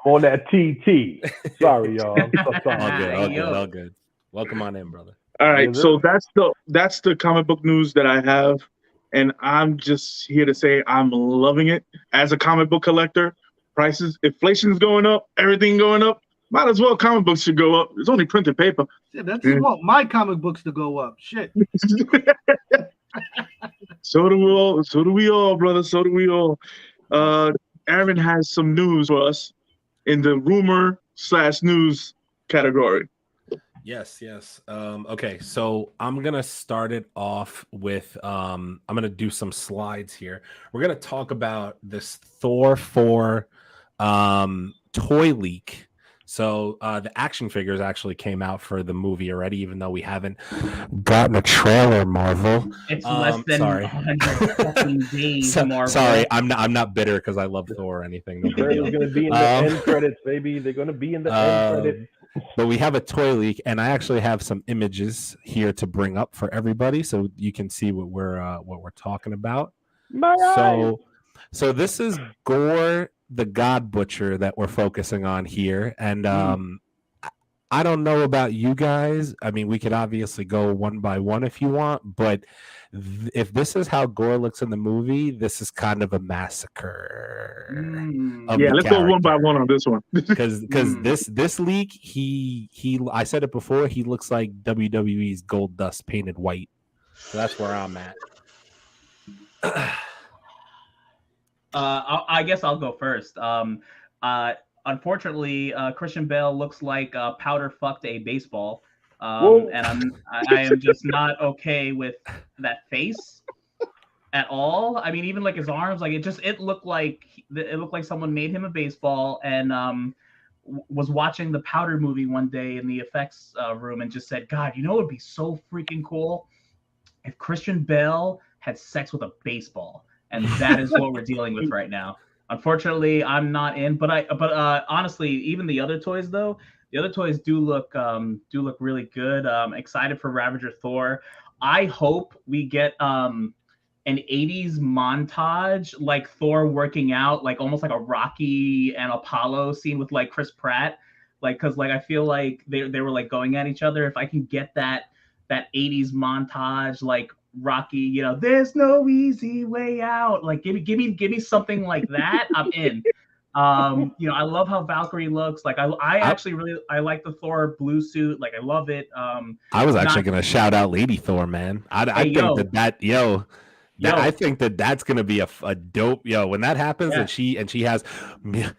[SPEAKER 6] I'm on that TT. Sorry, y'all. I'm so sorry.
[SPEAKER 4] All good. Welcome on in, brother.
[SPEAKER 5] All right,
[SPEAKER 6] Is
[SPEAKER 5] so that's the comic book news that I have, and I'm just here to say I'm loving it. As a comic book collector, inflation's going up, everything going up. Might as well comic books should go up. It's only printed paper.
[SPEAKER 2] Shit, that's want my comic books to go up. Shit.
[SPEAKER 5] So do we all. So do we all, brother. So do we all. Aaron has some news for us in the rumor/news category.
[SPEAKER 4] Yes. Okay, so I'm gonna start it off with I'm gonna do some slides here. We're gonna talk about this Thor 4 toy leak. So the action figures actually came out for the movie already, even though we haven't gotten a trailer. Marvel.
[SPEAKER 1] It's less than 100 fucking days. Marvel.
[SPEAKER 4] Sorry, I'm not bitter because I love Thor or anything. No big
[SPEAKER 6] Trailer's
[SPEAKER 4] deal.
[SPEAKER 6] gonna be in the end credits, baby. They're gonna be in the end credits.
[SPEAKER 4] But we have a toy leak, and I actually have some images here to bring up for everybody, so you can see what we're talking about. So this is Gore the God Butcher that we're focusing on here, and I don't know about you guys. I mean, we could obviously go one by one if you want, but if this is how Gore looks in the movie, this is kind of a massacre.
[SPEAKER 5] Yeah, let's go one by one on this one.
[SPEAKER 4] Because this leak, I said it before, he looks like WWE's Gold Dust painted white. So that's where I'm at.
[SPEAKER 1] I guess I'll go first. Unfortunately, Christian Bale looks like powder fucked a baseball, and I am just not okay with that face at all. I mean, even like his arms, like it looked like someone made him a baseball and was watching the Powder movie one day in the effects room and just said, "God, you know, it'd be so freaking cool if Christian Bale had sex with a baseball." And that is what we're dealing with right now. Unfortunately, I'm not in, but honestly, even the other toys though, The other toys do look really good. Excited for Ravager Thor. I hope we get an 80s montage, like Thor working out, like almost like a Rocky and Apollo scene with like Chris Pratt, like, because like I feel like they were like going at each other. If I can get that 80s montage, like Rocky, you know, there's no easy way out, like give me something like that, I'm in. You know, I love how Valkyrie looks. Like I actually really like the Thor blue suit. Like I love it.
[SPEAKER 4] I was actually gonna shout out Lady Thor, man. I think I think that's gonna be a dope when that happens, and she has Mjolnir.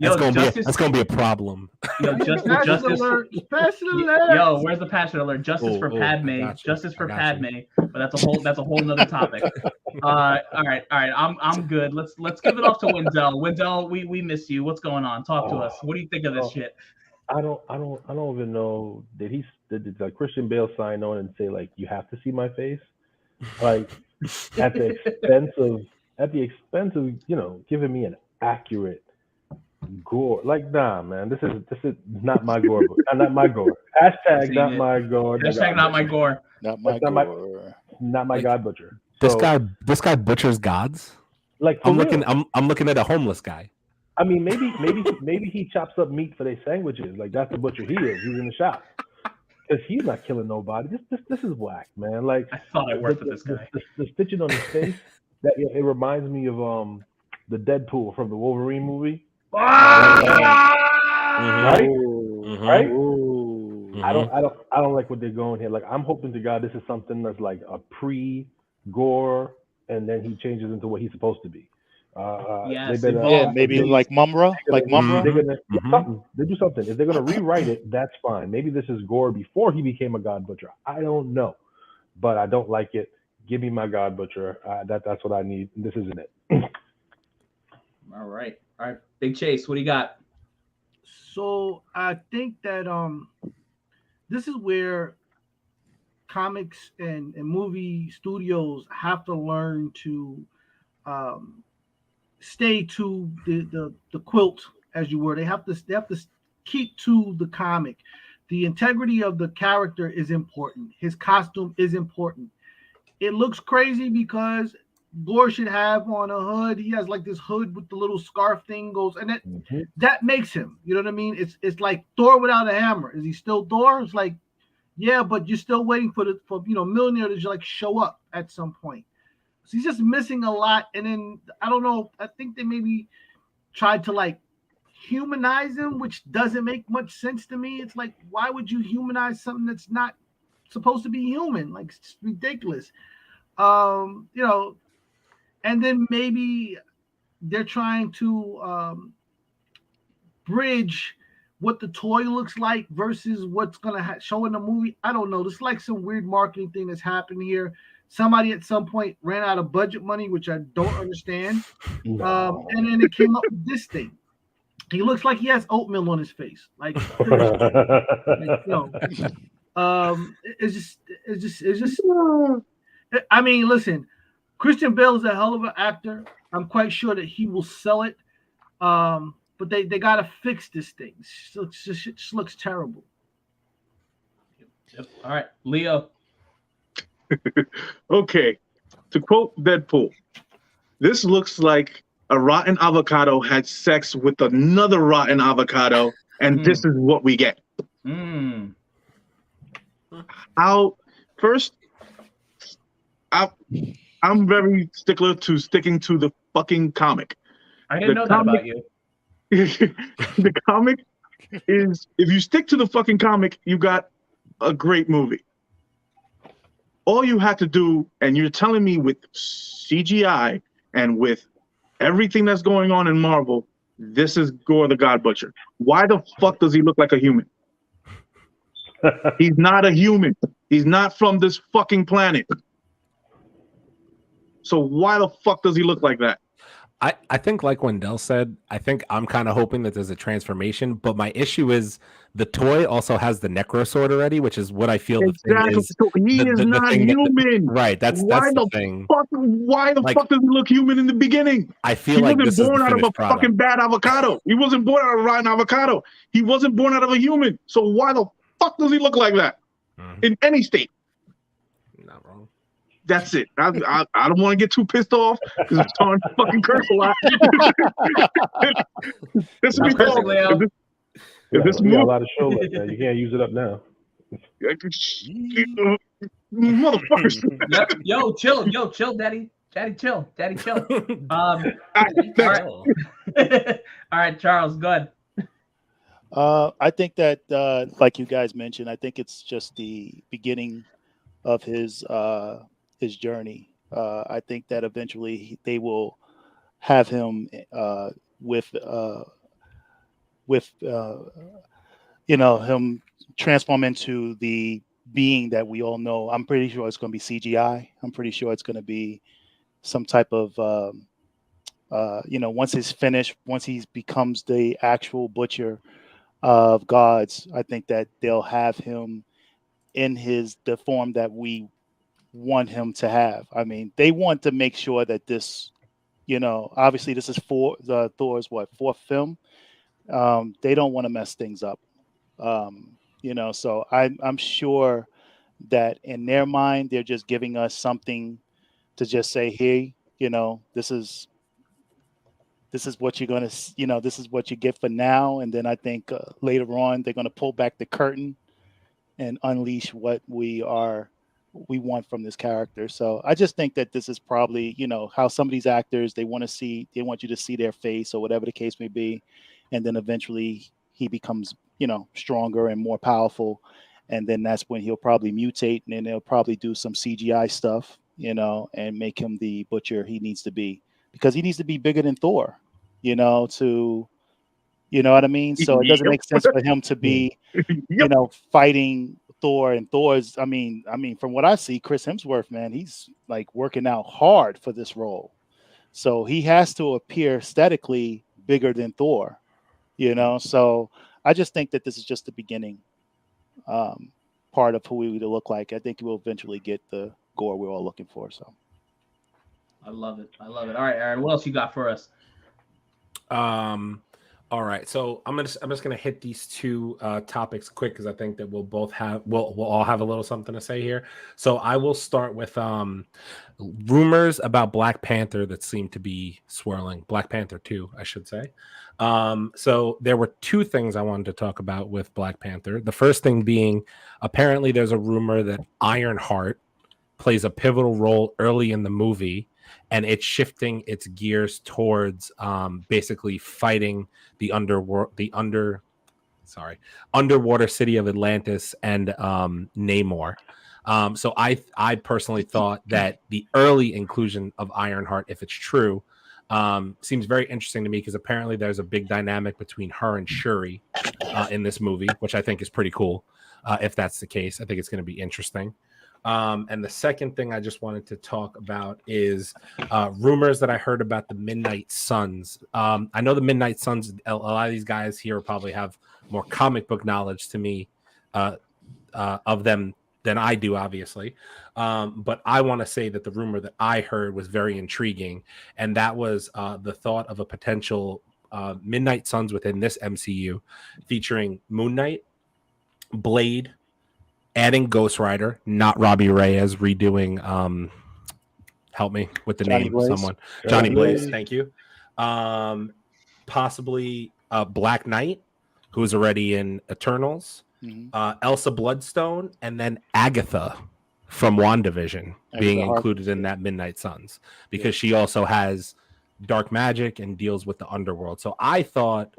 [SPEAKER 4] That's gonna be a problem.
[SPEAKER 1] Justice
[SPEAKER 2] alert.
[SPEAKER 1] Yo, where's the passion alert? Justice for Padme. Justice for Padme. But that's a whole nother topic. All right. I'm good. Let's give it off to Wendell. Wendell, we miss you. What's going on? Talk to us. What do you think of this shit?
[SPEAKER 6] I don't even know. Did Christian Bale sign on and say like you have to see my face, like at the expense of giving me an accurate gore? Like, nah, man, this is not my gore. Not my gore. Hashtag not my gore.
[SPEAKER 1] Hashtag not my gore.
[SPEAKER 3] Not my gore.
[SPEAKER 6] Not my God Butcher.
[SPEAKER 4] This guy butchers gods.
[SPEAKER 6] Like
[SPEAKER 4] I'm looking at a homeless guy.
[SPEAKER 6] I mean, maybe he chops up meat for their sandwiches. Like that's the butcher he is. He's in the shop because he's not killing nobody. This is whack, man. Like
[SPEAKER 1] I thought I worked with this guy.
[SPEAKER 6] The stitching on his face, that it reminds me of the Deadpool from the Wolverine movie. Right?
[SPEAKER 4] Mm-hmm.
[SPEAKER 6] I don't like what they're going here. Like I'm hoping to God this is something that's like a pre-gore, and then he changes into what he's supposed to be.
[SPEAKER 3] Maybe like Mumra.
[SPEAKER 6] They do something. If they're gonna rewrite it, that's fine. Maybe this is Gore before he became a God Butcher. I don't know, but I don't like it. Give me my God Butcher. That's what I need. This isn't it.
[SPEAKER 1] All right, Big Chase, what do you got?
[SPEAKER 2] So I think that this is where comics and movie studios have to learn to stay to the quilt, as you were. They have to keep to the comic. The integrity of the character is important. His costume is important. It looks crazy because Gore should have on a hood. He has like this hood with the little scarf thing goes, and that makes him. You know what I mean? It's like Thor without a hammer. Is he still Thor? It's like, yeah, but you're still waiting for Mjolnir to like show up at some point. So he's just missing a lot. And then I don't know. I think they maybe tried to like humanize him, which doesn't make much sense to me. It's like, why would you humanize something that's not supposed to be human? Like, it's ridiculous. And then maybe they're trying to bridge what the toy looks like versus what's gonna show in the movie. I don't know. It's like some weird marketing thing that's happened here. Somebody at some point ran out of budget money, which I don't understand. And then it came up with this thing. He looks like he has oatmeal on his face. Like, it's just. I mean, listen, Christian Bale is a hell of an actor. I'm quite sure that he will sell it. But they got to fix this thing. It just looks terrible.
[SPEAKER 1] Yep. All right, Leo.
[SPEAKER 5] Okay, to quote Deadpool, this looks like a rotten avocado had sex with another rotten avocado, and this is what we get. First, I'm very stickler to sticking to the fucking comic.
[SPEAKER 1] I didn't know that about you.
[SPEAKER 5] The comic is, if you stick to the fucking comic, you got a great movie. All you have to do, and you're telling me with CGI and with everything that's going on in Marvel, this is Gore the God Butcher. Why the fuck does he look like a human? He's not a human. He's not from this fucking planet. So why the fuck does he look like that?
[SPEAKER 4] I think like Wendell said, I think I'm kind of hoping that there's a transformation, but my issue is the toy also has the Necro sword already, which is what I feel the thing
[SPEAKER 5] Exactly.
[SPEAKER 4] is.
[SPEAKER 5] So he is
[SPEAKER 4] The
[SPEAKER 5] not
[SPEAKER 4] thing
[SPEAKER 5] human.
[SPEAKER 4] right. That's the thing.
[SPEAKER 5] Why the
[SPEAKER 4] Like,
[SPEAKER 5] fuck does he look human in the beginning?
[SPEAKER 4] I feel
[SPEAKER 5] He
[SPEAKER 4] like
[SPEAKER 5] wasn't
[SPEAKER 4] this is the
[SPEAKER 5] born out of a
[SPEAKER 4] finished product.
[SPEAKER 5] fucking bad avocado. He wasn't born out of a rotten avocado. He wasn't born out of a human. So why the fuck does he look like that in any state?
[SPEAKER 4] Not wrong.
[SPEAKER 5] That's it. I don't want to get too pissed off because I'm starting to fucking curse a lot. This
[SPEAKER 1] Stop cursing, Leo.
[SPEAKER 5] If this
[SPEAKER 6] we got a
[SPEAKER 5] move,
[SPEAKER 6] lot of show left now. You can't use it up now.
[SPEAKER 5] motherfuckers.
[SPEAKER 1] Yep. Yo, chill, daddy, chill. All right, Charles, go ahead.
[SPEAKER 3] I think that, like you guys mentioned, I think it's just the beginning of his journey. I think that eventually they will have him with him transform into the being that we all know. I'm pretty sure it's going to be CGI. I'm pretty sure it's going to be some type of once he's finished, once he becomes the actual butcher of gods, I think that they'll have him in the form that we want him to have. I mean, they want to make sure that this, obviously this is Thor's fourth film. They don't want to mess things up. So I'm sure that in their mind they're just giving us something to just say, hey, this is what you're going to, this is what you get for now. And then I think later on, they're going to pull back the curtain and unleash what we want from this character. So I just think that this is probably, how some of these actors, they want you to see their face or whatever the case may be. And then eventually he becomes, stronger and more powerful. And then that's when he'll probably mutate, and then they'll probably do some CGI stuff, and make him the butcher he needs to be. Because he needs to be bigger than Thor, you know what I mean? So it doesn't make sense for him to be, fighting Thor. And Thor's, I mean, from what I see, Chris Hemsworth, man, he's like working out hard for this role. So he has to appear aesthetically bigger than Thor, So I just think that this is just the beginning part of who we would look like. I think we'll eventually get the gore we're all looking for. So.
[SPEAKER 1] I love it. All right, Aaron, what else you got for us?
[SPEAKER 4] All right, so I'm just gonna hit these two topics quick because I think that we'll all have a little something to say here. So I will start with rumors about Black Panther that seem to be swirling. Black Panther 2, I should say. So there were two things I wanted to talk about with Black Panther. The first thing being, apparently there's a rumor that Ironheart plays a pivotal role early in the movie, and it's shifting its gears towards basically fighting the underwater city of Atlantis and Namor. So I personally thought that the early inclusion of Ironheart, if it's true, seems very interesting to me because apparently there's a big dynamic between her and Shuri in this movie, which I think is pretty cool. If that's the case, I think it's going to be interesting. And the second thing I just wanted to talk about is rumors that I heard about the Midnight Suns. I know the Midnight Suns, a lot of these guys here probably have more comic book knowledge to me of them than I do, obviously. But I want to say that the rumor that I heard was very intriguing, and that was the thought of a potential Midnight Suns within this MCU featuring Moon Knight, Blade, adding Ghost Rider, not Robbie Reyes, redoing help me with the
[SPEAKER 3] Johnny
[SPEAKER 4] name,
[SPEAKER 3] Blaze.
[SPEAKER 4] someone. Johnny Blaze, thank you. Possibly Black Knight, who's already in Eternals, Elsa Bloodstone, and then Agatha from WandaVision being included in that Midnight Suns because she also has dark magic and deals with the underworld. So I thought,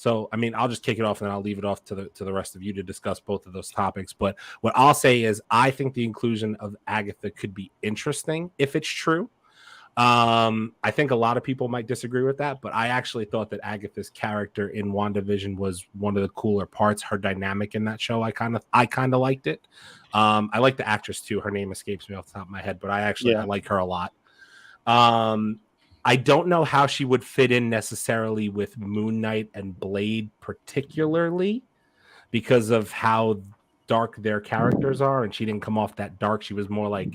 [SPEAKER 4] I mean, I'll just kick it off and then I'll leave it off to the rest of you to discuss both of those topics. But what I'll say is I think the inclusion of Agatha could be interesting if it's true. I think a lot of people might disagree with that, but I actually thought that Agatha's character in WandaVision was one of the cooler parts. Her dynamic in that show, I kind of liked it. I like the actress too. Her name escapes me off the top of my head, but I like her a lot. I don't know how she would fit in necessarily with Moon Knight and Blade, particularly because of how dark their characters are, and she didn't come off that dark. She was more like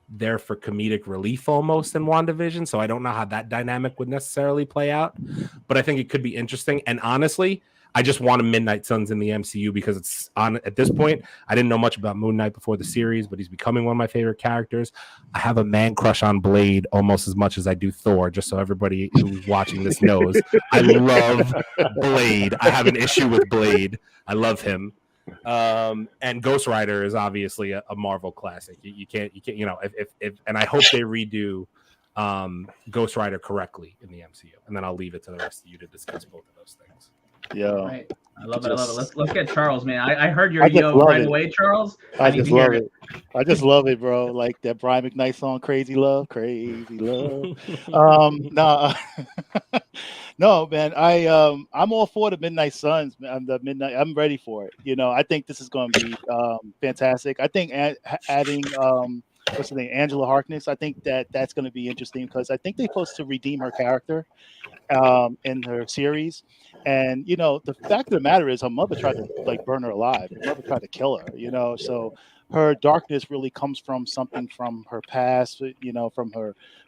[SPEAKER 4] there for comedic relief almost in WandaVision. So I don't know how that dynamic would necessarily play out, but I think it could be interesting. And honestly, I just want a Midnight Suns in the MCU because it's on at this point. I didn't know much about Moon Knight before the series, but he's becoming one of my favorite characters. I have a man crush on Blade almost as much as I do Thor, just so everybody who's watching this knows. I love Blade. I have an issue with Blade. I love him. And Ghost Rider is obviously a Marvel classic. You can't, if and I hope they redo Ghost Rider correctly in the MCU, and then I'll leave it to the rest of you to discuss both of those things.
[SPEAKER 3] Yeah,
[SPEAKER 1] right. I love it. Let's get Charles, man. I heard your yo right away, Charles.
[SPEAKER 3] I just love it. I just love it, bro. Like that Brian McKnight song, "Crazy Love." No, man. I'm all for the Midnight Suns. I'm ready for it. I think this is going to be fantastic. I think adding what's her name, Angela Harkness. I think that's going to be interesting because I think they're supposed to redeem her character in her series. And the fact of the matter is, her mother tried to burn her alive. Her mother tried to kill her. So her darkness really comes from something from her past.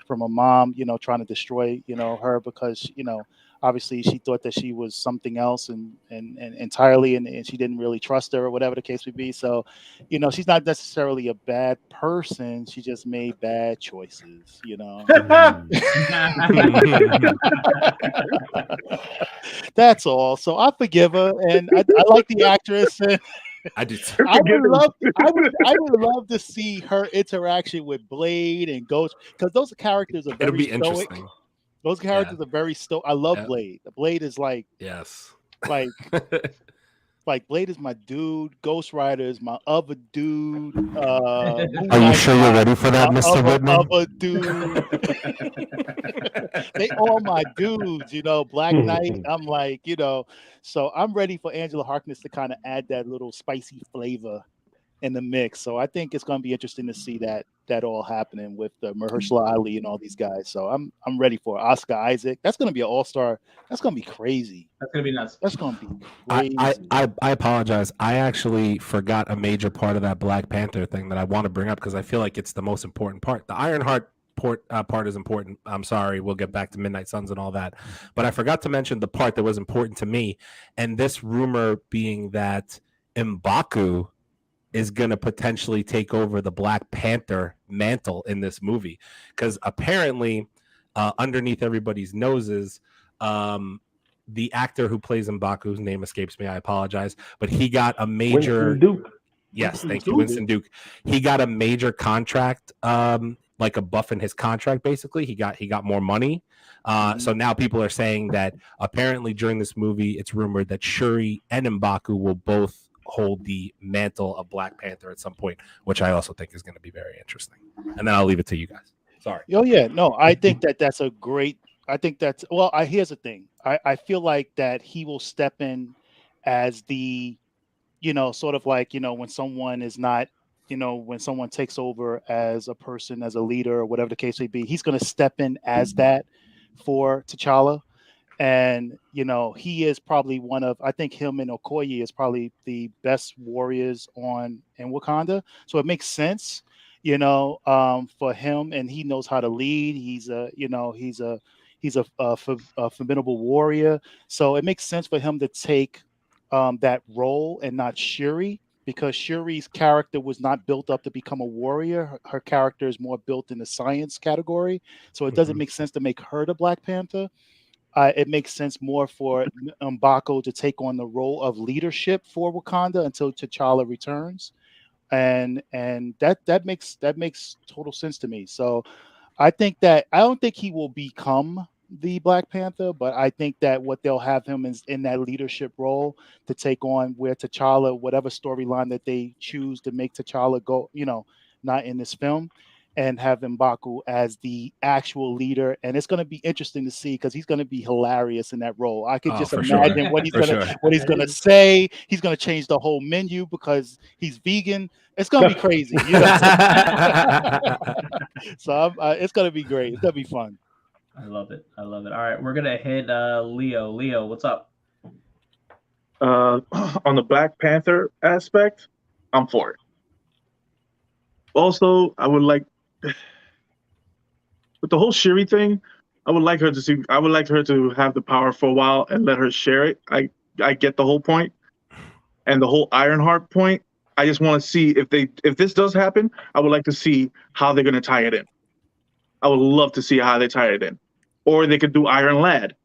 [SPEAKER 3] From a mom. Trying to destroy her because obviously she thought that she was something else and entirely, and she didn't really trust her or whatever the case would be. So she's not necessarily a bad person. She just made bad choices. That's all. So I forgive her, and I like the actress. And
[SPEAKER 4] I do.
[SPEAKER 3] I would love to see her interaction with Blade and Ghost because those characters are very
[SPEAKER 4] It'll be
[SPEAKER 3] stoic.
[SPEAKER 4] interesting.
[SPEAKER 3] Those characters are very stoic. I love Blade. Blade is like Blade is my dude. Ghost Rider is my other dude.
[SPEAKER 7] Are you sure you're ready for that, Mr. Whitman?
[SPEAKER 3] Other dude. They all my dudes, Black Knight. I'm like, so I'm ready for Angela Harkness to kind of add that little spicy flavor in the mix. So I think it's going to be interesting to see that all happening with Mahershala Ali and all these guys. So I'm ready for it. Oscar Isaac. That's going to be an all-star. That's going to be crazy.
[SPEAKER 1] That's going to be nuts.
[SPEAKER 3] That's going to be crazy.
[SPEAKER 4] I apologize. I actually forgot a major part of that Black Panther thing that I want to bring up because I feel like it's the most important part. The Ironheart part is important. I'm sorry. We'll get back to Midnight Suns and all that. But I forgot to mention the part that was important to me. And this rumor being that M'Baku is going to potentially take over the Black Panther mantle in this movie. Because apparently, underneath everybody's noses, the actor who plays M'Baku, whose name escapes me, I apologize, but he got a major...
[SPEAKER 6] Winston Duke.
[SPEAKER 4] Yes, thank you, Winston Duke. He got a major contract, like a buff in his contract, basically. He got more money. So now people are saying that apparently during this movie, it's rumored that Shuri and M'Baku will both hold the mantle of Black Panther at some point, which I also think is going to be very interesting. And then I'll leave it to you guys. Sorry.
[SPEAKER 3] Oh yeah, no, I think that's a great. I think that's here's the thing. I feel like that he will step in as the, sort of like when someone is not, when someone takes over as a person, as a leader, or whatever the case may be, he's going to step in as that for T'Challa. And, he is probably I think him and Okoye is probably the best warriors in Wakanda. So it makes sense, for him, and he knows how to lead. He's a formidable warrior. So it makes sense for him to take that role and not Shuri, because Shuri's character was not built up to become a warrior. Her character is more built in the science category. So it doesn't make sense to make her the Black Panther. It makes sense more for M'Baku to take on the role of leadership for Wakanda until T'Challa returns, and that makes total sense to me. So I don't think he will become the Black Panther, but I think that what they'll have him is in that leadership role to take on where T'Challa, whatever storyline that they choose to make T'Challa go, not in this film, and have M'Baku as the actual leader. And it's going to be interesting to see because he's going to be hilarious in that role. I could just imagine what he's going to say. He's going to change the whole menu because he's vegan. It's going to be crazy. So it's going to be great. It's going to be fun.
[SPEAKER 1] I love it. I love it. All right, we're gonna hit Leo. Leo, what's up?
[SPEAKER 5] On the Black Panther aspect, I'm for it. Also, I would like with the whole Shuri thing. I would like her to see. I would like her to have the power for a while and let her share it. I get the whole point, and the whole Ironheart point. I just want to see if this does happen. I would like to see how they're going to tie it in. I would love to see how they tie it in, or they could do Iron Lad,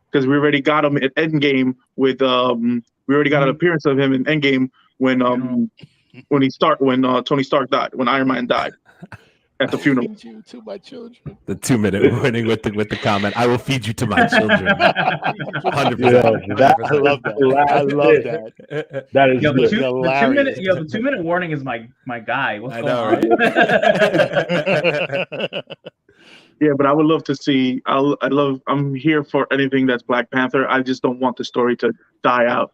[SPEAKER 5] because we already got him at Endgame with we already got an appearance of him in Endgame when Tony Stark died, when Iron Man died at the funeral.
[SPEAKER 3] Feed you to my children.
[SPEAKER 4] The 2-minute warning with the comment. I will feed you to my children. 100%.
[SPEAKER 6] Yeah,
[SPEAKER 3] I love that. I love that.
[SPEAKER 6] That is
[SPEAKER 1] Yo, the
[SPEAKER 6] good.
[SPEAKER 3] hilarious.
[SPEAKER 1] 2-minute warning is my guy. What's
[SPEAKER 4] I
[SPEAKER 1] going
[SPEAKER 4] know,
[SPEAKER 1] on?
[SPEAKER 5] Yeah, but I would love to see. I'm here for anything that's Black Panther. I just don't want the story to die out.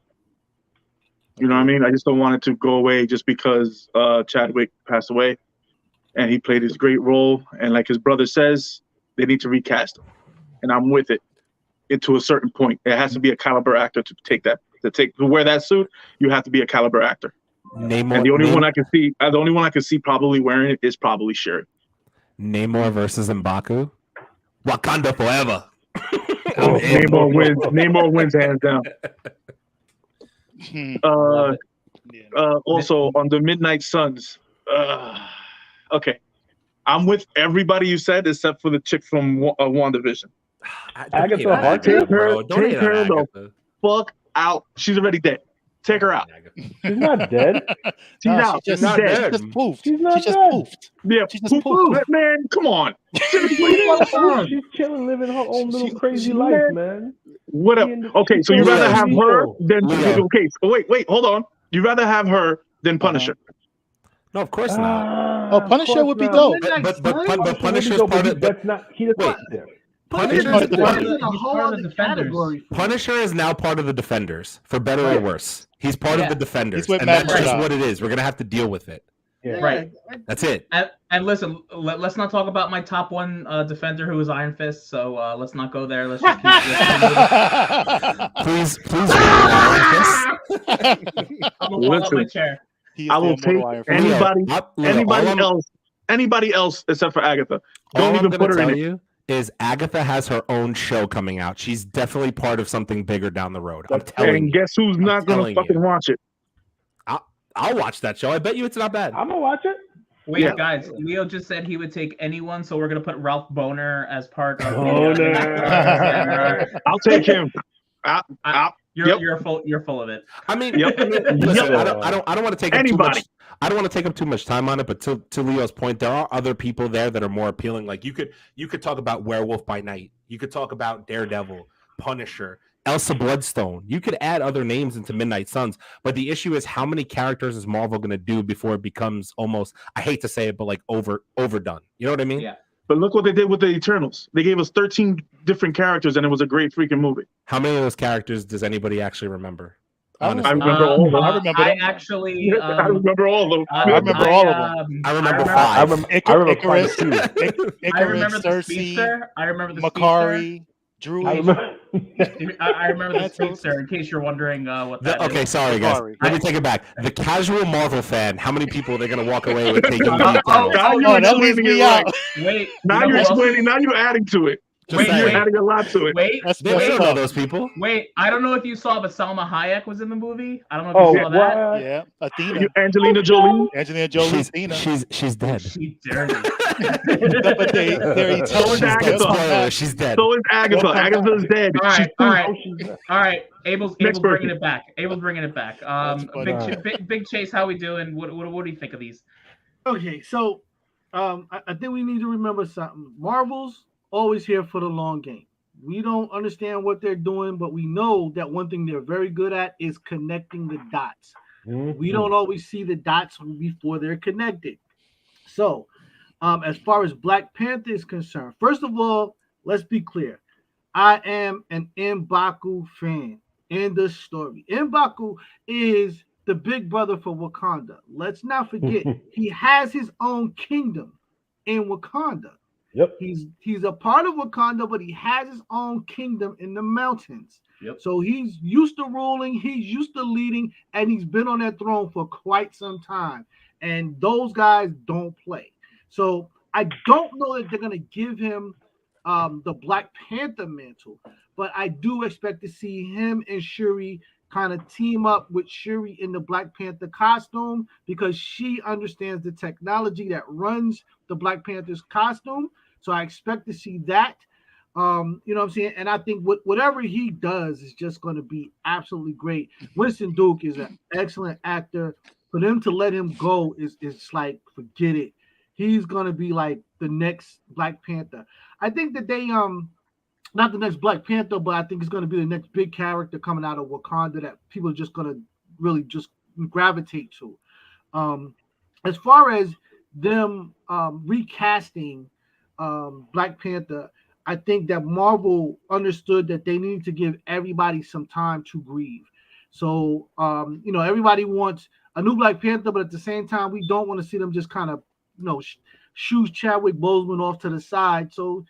[SPEAKER 5] You know what I mean? I just don't want it to go away just because Chadwick passed away, and he played his great role. And like his brother says, they need to recast him, and I'm with it. To a certain point, it has to be a caliber actor to wear that suit. You have to be a caliber actor. And the only one I can see probably wearing it is probably Shuri.
[SPEAKER 4] Namor versus M'Baku. Wakanda forever.
[SPEAKER 5] Namor wins hands down. Also on the Midnight Suns. Okay, I'm with everybody you said except for the chick from WandaVision.
[SPEAKER 6] Agatha Harkness,
[SPEAKER 5] Take her the fuck out. She's already dead. Take her out.
[SPEAKER 6] she's not dead.
[SPEAKER 5] She's out.
[SPEAKER 3] She's
[SPEAKER 5] She's dead.
[SPEAKER 3] just poofed.
[SPEAKER 6] She's not
[SPEAKER 3] She just
[SPEAKER 6] dead.
[SPEAKER 3] poofed.
[SPEAKER 5] Yeah,
[SPEAKER 3] She just poofed.
[SPEAKER 5] man, come on.
[SPEAKER 6] She's chilling, living her own little crazy life, man.
[SPEAKER 5] What up? Okay, so you rather have her than okay? So wait, hold on. You rather have her than Punisher?
[SPEAKER 4] No, of course not.
[SPEAKER 3] Oh, Punisher would be dope.
[SPEAKER 4] But Punisher's part of.
[SPEAKER 6] That's not. He does not there.
[SPEAKER 3] Punisher's part of the
[SPEAKER 2] Punisher's
[SPEAKER 3] Defenders.
[SPEAKER 2] a whole other category.
[SPEAKER 4] Punisher is now part of the Defenders, for better or worse. He's part of the Defenders,
[SPEAKER 3] He's with
[SPEAKER 4] and
[SPEAKER 3] Matt
[SPEAKER 4] that's just
[SPEAKER 3] Murdock.
[SPEAKER 4] what it is. We're gonna have to deal with it.
[SPEAKER 6] Yeah.
[SPEAKER 1] Right.
[SPEAKER 4] That's it.
[SPEAKER 1] And listen, let's not talk about my top one defender who is Iron Fist. So let's not go there. Let's just keep.
[SPEAKER 4] Please.
[SPEAKER 1] I'm gonna fall out my chair.
[SPEAKER 5] I will take anybody else except for Agatha. Don't even put her in it.
[SPEAKER 4] Is Agatha has her own show coming out. She's definitely part of something bigger down the road. I'm telling you.
[SPEAKER 5] And guess who's not gonna fucking watch it?
[SPEAKER 4] I'll watch that show. I bet you it's not bad.
[SPEAKER 6] I'm gonna watch it.
[SPEAKER 1] Wait, guys. Leo just said he would take anyone, so we're gonna put Ralph Boner as part of.
[SPEAKER 5] I'll take him.
[SPEAKER 1] You're full of it.
[SPEAKER 4] I mean, listen, I don't want to take too much. I don't want to take up too much time on it, but to Leo's point, there are other people there that are more appealing. Like you could talk about Werewolf by Night. You could talk about Daredevil, Punisher, Elsa Bloodstone. You could add other names into Midnight Suns, but the issue is how many characters is Marvel going to do before it becomes almost, I hate to say it, but like overdone. You know what I mean?
[SPEAKER 1] Yeah.
[SPEAKER 5] But look what they did with the Eternals. They gave us 13 different characters, and it was a great freaking movie.
[SPEAKER 4] How many of those characters does anybody actually remember?
[SPEAKER 5] Honestly. I remember all of them.
[SPEAKER 3] I remember them.
[SPEAKER 5] I remember all of them.
[SPEAKER 3] I remember all of them.
[SPEAKER 4] I remember 5.
[SPEAKER 3] I remember Icarus,
[SPEAKER 1] I remember the Speedster. I remember the
[SPEAKER 3] Makari, Drew.
[SPEAKER 1] I remember the Speedster. In case you're wondering what that is.
[SPEAKER 4] Okay, sorry guys. Let me take it back. The casual Marvel fan, how many people are they going to walk away with taking the Eternals?
[SPEAKER 3] That leaves me out.
[SPEAKER 1] Wait.
[SPEAKER 5] Now you're explaining. Now you're adding to it. You're adding a lot to it.
[SPEAKER 1] Wait,
[SPEAKER 4] they don't know those people.
[SPEAKER 1] Wait, I don't know if you saw, but Salma Hayek was in the movie. I don't know if you saw that.
[SPEAKER 3] Yeah, Athena.
[SPEAKER 5] Angelina Jolie.
[SPEAKER 4] She's dead.
[SPEAKER 1] She's dirty.
[SPEAKER 3] But they're
[SPEAKER 5] Agatha.
[SPEAKER 4] She's dead.
[SPEAKER 5] So is Agatha. Agatha's dead.
[SPEAKER 1] All right. Abel's bringing it back. Big Chase, how we doing? What do you think of these?
[SPEAKER 2] Okay, so I think we need to remember something. Marvel's always here for the long game. We don't understand what they're doing, but we know that one thing they're very good at is connecting the dots. Mm-hmm. We don't always see the dots before they're connected. So, as far as Black Panther is concerned, first of all, let's be clear. I am an M'Baku fan. End the story. M'Baku is the big brother for Wakanda. Let's not forget, he has his own kingdom in Wakanda.
[SPEAKER 6] Yep.
[SPEAKER 2] He's a part of Wakanda, but he has his own kingdom in the mountains.
[SPEAKER 1] Yep.
[SPEAKER 2] So he's used to ruling, he's used to leading, and he's been on that throne for quite some time. And those guys don't play. So I don't know that they're going to give him the Black Panther mantle, but I do expect to see him and Shuri kind of team up with Shuri in the Black Panther costume because she understands the technology that runs the Black Panther's costume. So I expect to see that. You know what I'm saying? And I think whatever he does is just going to be absolutely great. Winston Duke is an excellent actor. For them to let him go is like, forget it. He's going to be like the next Black Panther. I think that they not the next Black Panther, but I think it's going to be the next big character coming out of Wakanda that people are just going to really just gravitate to. As far as them recasting Black Panther, I think that Marvel understood that they need to give everybody some time to grieve. So, everybody wants a new Black Panther, but at the same time, we don't want to see them just kind of, shoot Chadwick Boseman off to the side. So,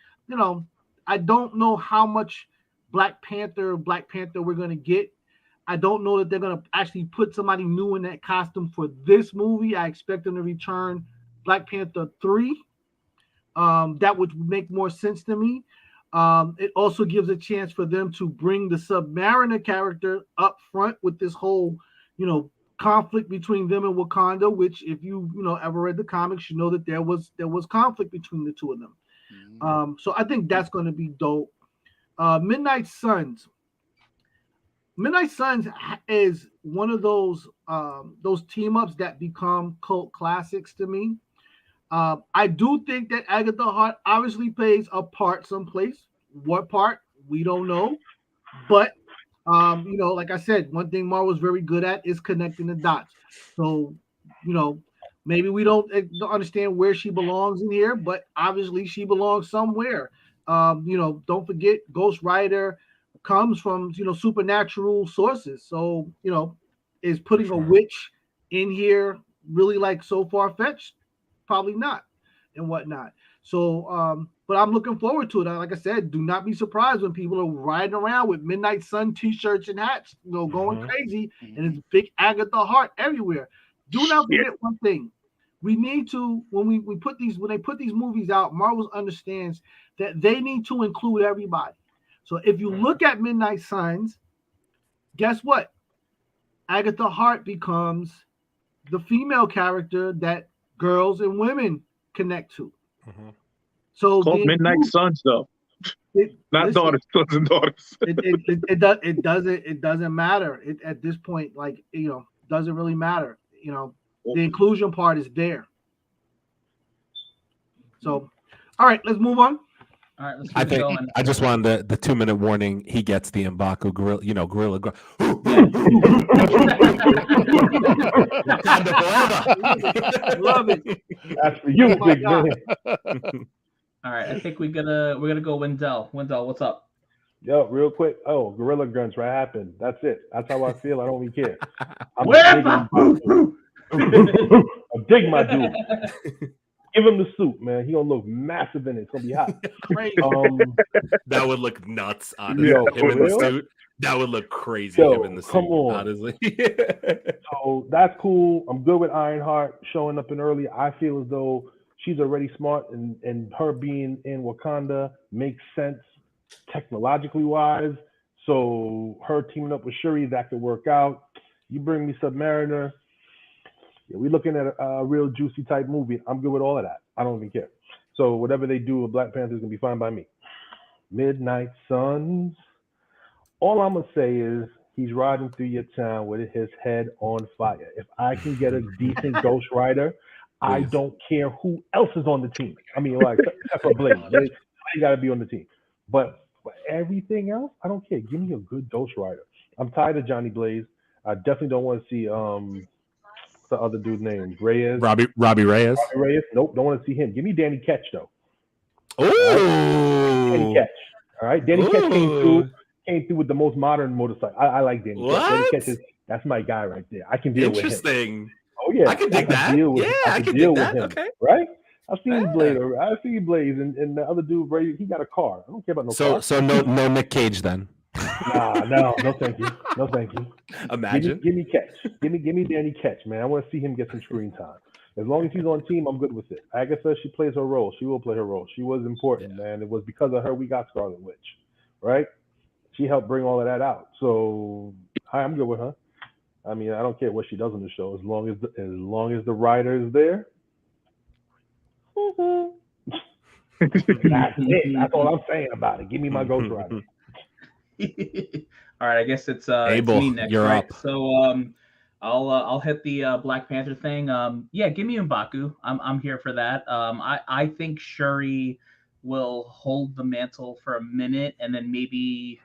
[SPEAKER 2] I don't know how much Black Panther we're going to get. I don't know that they're going to actually put somebody new in that costume for this movie. I expect them to return Black Panther 3. That would make more sense to me. It also gives a chance for them to bring the Submariner character up front with this whole, conflict between them and Wakanda, which if you ever read the comics, you know that there was conflict between the two of them. So I think that's going to be dope. Midnight Suns. Midnight Suns is one of those team ups that become cult classics to me. I do think that Agatha Hart obviously plays a part someplace. What part? We don't know. But, like I said, one thing Marvel's very good at is connecting the dots. So, maybe we don't understand where she belongs in here, but obviously she belongs somewhere. Don't forget Ghost Rider comes from, supernatural sources. So, is putting a witch in here really like so far-fetched? Probably not, and whatnot. So, but I'm looking forward to it. Like I said, do not be surprised when people are riding around with Midnight Sun t-shirts and hats, going crazy, and it's big Agatha Hart everywhere. Do not forget one thing. We need to, when they put these movies out, Marvel understands that they need to include everybody. So if you look at Midnight Suns, guess what? Agatha Hart becomes the female character that girls and women connect to. So
[SPEAKER 5] it's called Midnight Suns, though. Not daughters, sons and daughters.
[SPEAKER 2] It doesn't matter. At this point, doesn't really matter. The inclusion part is there. So, all right, let's move on.
[SPEAKER 1] All right, let's keep going.
[SPEAKER 4] I just wanted the 2-minute warning. He gets the M'Baku gorilla.
[SPEAKER 2] Love it.
[SPEAKER 6] That's for you, big man.
[SPEAKER 1] All right, I think we're gonna go Wendell. Wendell, what's up?
[SPEAKER 6] Yo, real quick. Oh, Gorilla Grunts, what happened? That's it. That's how I feel. I don't even care. I'm dig my dude. Give him the suit, man. He gonna look massive in it. It's gonna be hot.
[SPEAKER 4] That would look nuts, honestly. Him in the suit. That would look crazy. Him in the suit,
[SPEAKER 6] come on.
[SPEAKER 4] honestly.
[SPEAKER 6] So that's cool. I'm good with Ironheart showing up in early. I feel as though she's already smart, and her being in Wakanda makes sense technologically wise. So her teaming up with Shuri, that could work out. You bring me Submariner. Yeah, we're looking at a real juicy type movie. I'm good with all of that. I don't even care. So whatever they do with Black Panther is gonna be fine by me. Midnight Suns. All I'm gonna say is he's riding through your town with his head on fire. If I can get a decent Ghost Rider, I don't care who else is on the team. I mean, except for Blaze. You gotta be on the team. But for everything else, I don't care. Give me a good Ghost Rider. I'm tired of Johnny Blaze. I definitely don't want to see the other dude named Reyes.
[SPEAKER 4] Robbie Reyes.
[SPEAKER 6] Robbie Reyes. Nope, don't want to see him. Give me Danny Ketch though.
[SPEAKER 4] Oh,
[SPEAKER 6] right? Danny Ketch. All right, Danny Ketch came through with the most modern motorcycle. I like Danny Ketch. Danny Ketch that's my guy right there. I can deal with him.
[SPEAKER 4] Interesting.
[SPEAKER 6] Oh yeah,
[SPEAKER 4] I can dig that.
[SPEAKER 6] I can deal with him.
[SPEAKER 4] Okay.
[SPEAKER 6] Right? I've seen Blade. I've seen Blade, and the other dude, Ray, he got a car. I don't care about no car.
[SPEAKER 8] So no Nick Cage then.
[SPEAKER 6] No, thank you. No, thank you.
[SPEAKER 8] Imagine.
[SPEAKER 6] Give me Catch. Give me Danny Catch, man. I want to see him get some screen time. As long as he's on team, I'm good with it. Agatha, she plays her role. She will play her role. She was important, man. It was because of her we got Scarlet Witch, right? She helped bring all of that out. So I'm good with her. I mean, I don't care what she does on the show as long as the writer is there. That's it. That's all I'm saying about it. Give me my Ghost Rider.
[SPEAKER 1] All right, I guess it's
[SPEAKER 8] Abel,
[SPEAKER 1] me next,
[SPEAKER 8] you're
[SPEAKER 1] right?
[SPEAKER 8] up.
[SPEAKER 1] So I'll hit the Black Panther thing. Yeah, give me M'Baku. I'm here for that. I think Shuri will hold the mantle for a minute and then maybe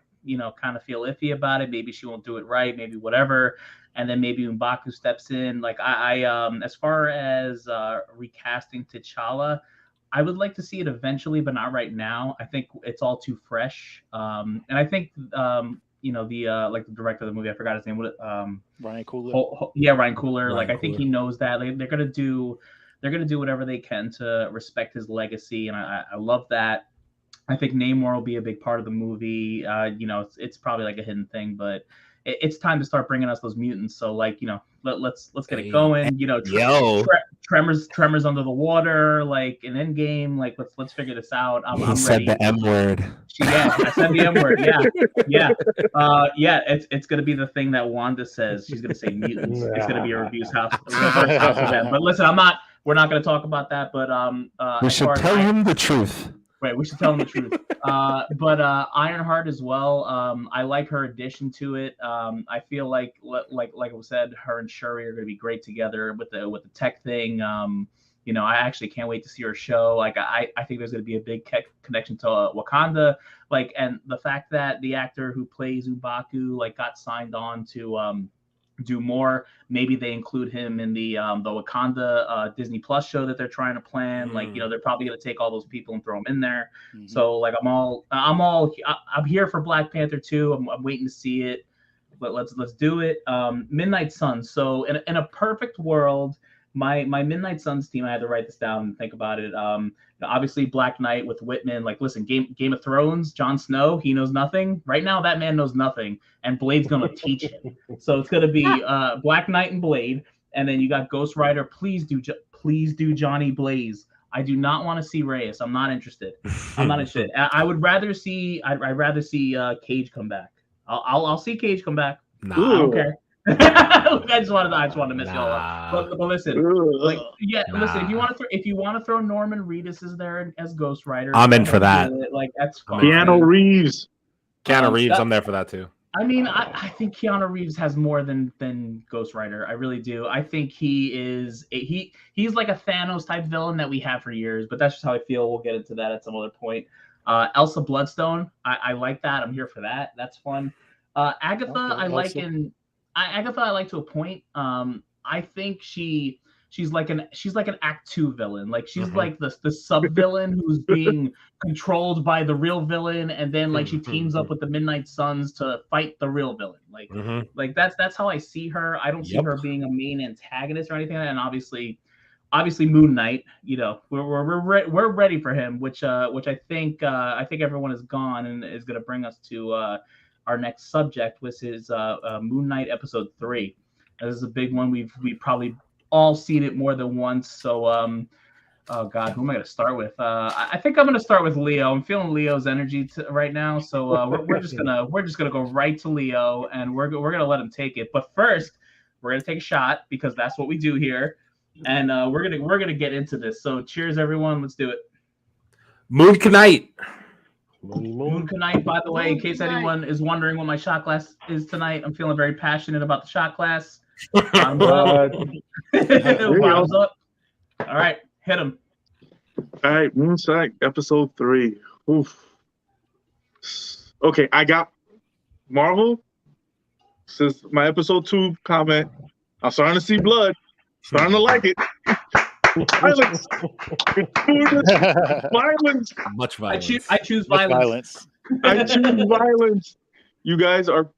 [SPEAKER 1] kind of feel iffy about it. Maybe she won't do it right. Maybe whatever. And then maybe M'Baku steps in. Like I as far as recasting T'Challa, I would like to see it eventually, but not right now. I think it's all too fresh. And I think the like the director of the movie, I forgot his name.
[SPEAKER 3] Ryan Coogler.
[SPEAKER 1] Ryan Coogler. Like I think he knows that they're gonna do whatever they can to respect his legacy, and I love that. I think Namor will be a big part of the movie. It's probably like a hidden thing, but it's time to start bringing us those mutants. So like, let's get it going. Tremors under the water, like an Endgame. Like let's figure this out. I'm
[SPEAKER 8] said
[SPEAKER 1] ready.
[SPEAKER 8] the M word.
[SPEAKER 1] Yeah, I said the M word. Yeah. It's gonna be the thing that Wanda says. She's gonna say mutants. It's gonna be a review's house event. But listen, we're not gonna talk about that. But
[SPEAKER 8] we should tell him the truth.
[SPEAKER 1] Right, we should tell him the truth. But Ironheart as well. I like her addition to it. I feel like I said, her and Shuri are going to be great together with the tech thing. I actually can't wait to see her show. Like I think there's going to be a big connection to Wakanda. Like, and the fact that the actor who plays M'Baku got signed on to do more. Maybe they include him in the Wakanda Disney Plus show that they're trying to plan. Like, they're probably going to take all those people and throw them in there. Mm-hmm. So like I'm here for Black Panther 2. I'm waiting to see it, but let's do it. Midnight Suns. So in a perfect world, my Midnight Suns team, I had to write this down and think about it. Obviously Black Knight with Whitman. Like, listen, Game of Thrones, Jon Snow, he knows nothing. Right now, that man knows nothing, and Blade's gonna teach him. So it's gonna be Black Knight and Blade, and then you got Ghost Rider. Please do Johnny Blaze. I do not want to see Reyes. I'm not interested. I would rather see. I'd rather see Cage come back. I'll see Cage come back.
[SPEAKER 8] Nah.
[SPEAKER 1] I don't care. I just wanted to mess y'all up. But listen, listen. If you want to throw Norman Reedus is there as Ghost Rider,
[SPEAKER 8] I'm in for that.
[SPEAKER 1] Like, that's fine.
[SPEAKER 5] Keanu Reeves.
[SPEAKER 4] I'm there for that too.
[SPEAKER 1] I mean, I think Keanu Reeves has more than Ghost Rider. I really do. I think he's like a Thanos type villain that we have for years. But that's just how I feel. We'll get into that at some other point. Elsa Bloodstone, I like that. I'm here for that. That's fun. Agatha, okay, Agatha, I like to a point. I think she's like an Act 2 villain. Like, she's like the sub villain who's being controlled by the real villain, and then like she teams up with the Midnight Suns to fight the real villain. Like that's how I see her. I don't see her being a main antagonist or anything like that. And obviously Moon Knight. We're ready for him, which I think everyone is gone, and is going to bring us to our next subject, which is Moon Knight episode 3. This is a big one. We've probably all seen it more than once. So, oh God, who am I going to start with? I think I'm going to start with Leo. I'm feeling Leo's energy right now, so we're just gonna go right to Leo, and we're gonna let him take it. But first, we're gonna take a shot because that's what we do here, and we're gonna get into this. So, cheers, everyone. Let's do it.
[SPEAKER 4] Moon Knight.
[SPEAKER 1] Moon Knight, by the way, in case anyone is wondering what my shot glass is tonight, I'm feeling very passionate about the shot glass. Bottoms up. All right, hit him.
[SPEAKER 5] All right, Moon Knight, episode 3. Oof. Okay, I got Marvel. Since my episode 2 comment, I'm starting to see blood. Starting to like it. Violence. Violence.
[SPEAKER 4] Much violence.
[SPEAKER 1] I choose violence.
[SPEAKER 5] I choose violence. You guys are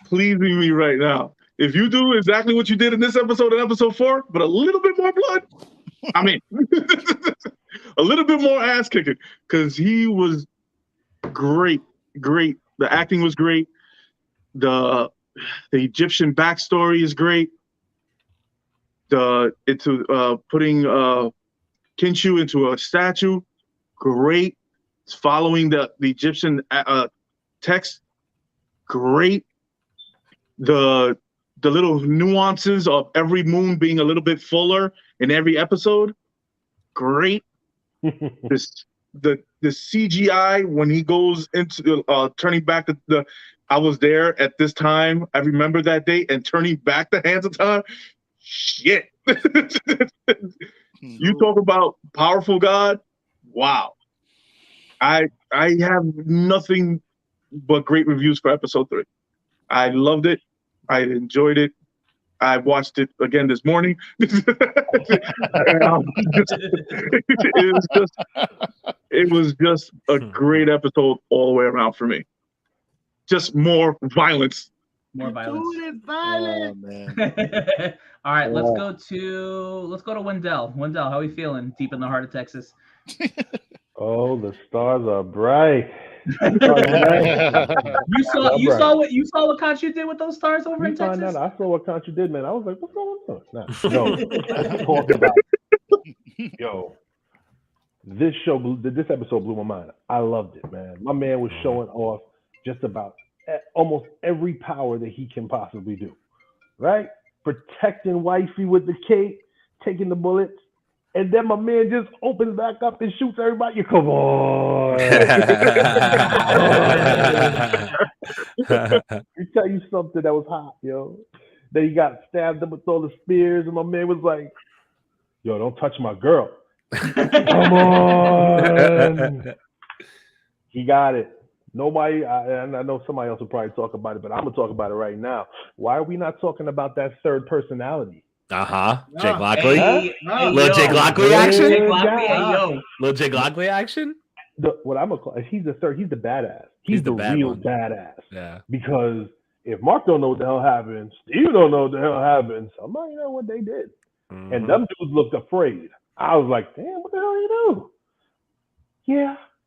[SPEAKER 5] pleasing me right now. If you do exactly what you did in this episode and episode 4, but a little bit more blood, I mean, a little bit more ass kicking because he was great. The acting was great. The Egyptian backstory is great. Putting Kinshu into a statue, great. Following the Egyptian text, great. The little nuances of every moon being a little bit fuller in every episode, great. The CGI when he goes into turning back the I was there at this time. I remember that date and turning back the hands of time. Shit. You talk about powerful God. Wow. I have nothing but great reviews for episode 3. I loved it. I enjoyed it. I watched it again this morning. It was just a great episode all the way around for me. Just more violence.
[SPEAKER 1] More violence.
[SPEAKER 2] Violence.
[SPEAKER 3] Oh, man.
[SPEAKER 1] All right, let's go to Wendell. Wendell, how are we feeling deep in the heart of Texas?
[SPEAKER 6] Oh, the stars are bright.
[SPEAKER 1] You saw what Conchu did with those stars over in Texas?
[SPEAKER 6] I saw what Conchu did, man. I was like, what's going on? No, talk about yo. This episode blew my mind. I loved it, man. My man was showing off just about almost every power that he can possibly do. Right? Protecting wifey with the cape, taking the bullets. And then my man just opens back up and shoots everybody. You come on. Let me tell you something that was hot, yo. Then he got stabbed up with all the spears, and my man was like, yo, don't touch my girl. Come on. He got it. Nobody, and I know somebody else will probably talk about it, but I'm going to talk about it right now. Why are we not talking about that third personality?
[SPEAKER 4] Jake Lockley.
[SPEAKER 1] Little
[SPEAKER 4] Jake Lockley action.
[SPEAKER 1] Little
[SPEAKER 4] Jake Lockley action.
[SPEAKER 6] What I'm gonna call he's the third. He's the badass. He's the real badass.
[SPEAKER 4] Yeah.
[SPEAKER 6] Because if Mark don't know what the hell happened, Steve don't know what the hell happened. Somebody know what they did. Mm-hmm. And them dudes looked afraid. I was like, damn, what the hell you do?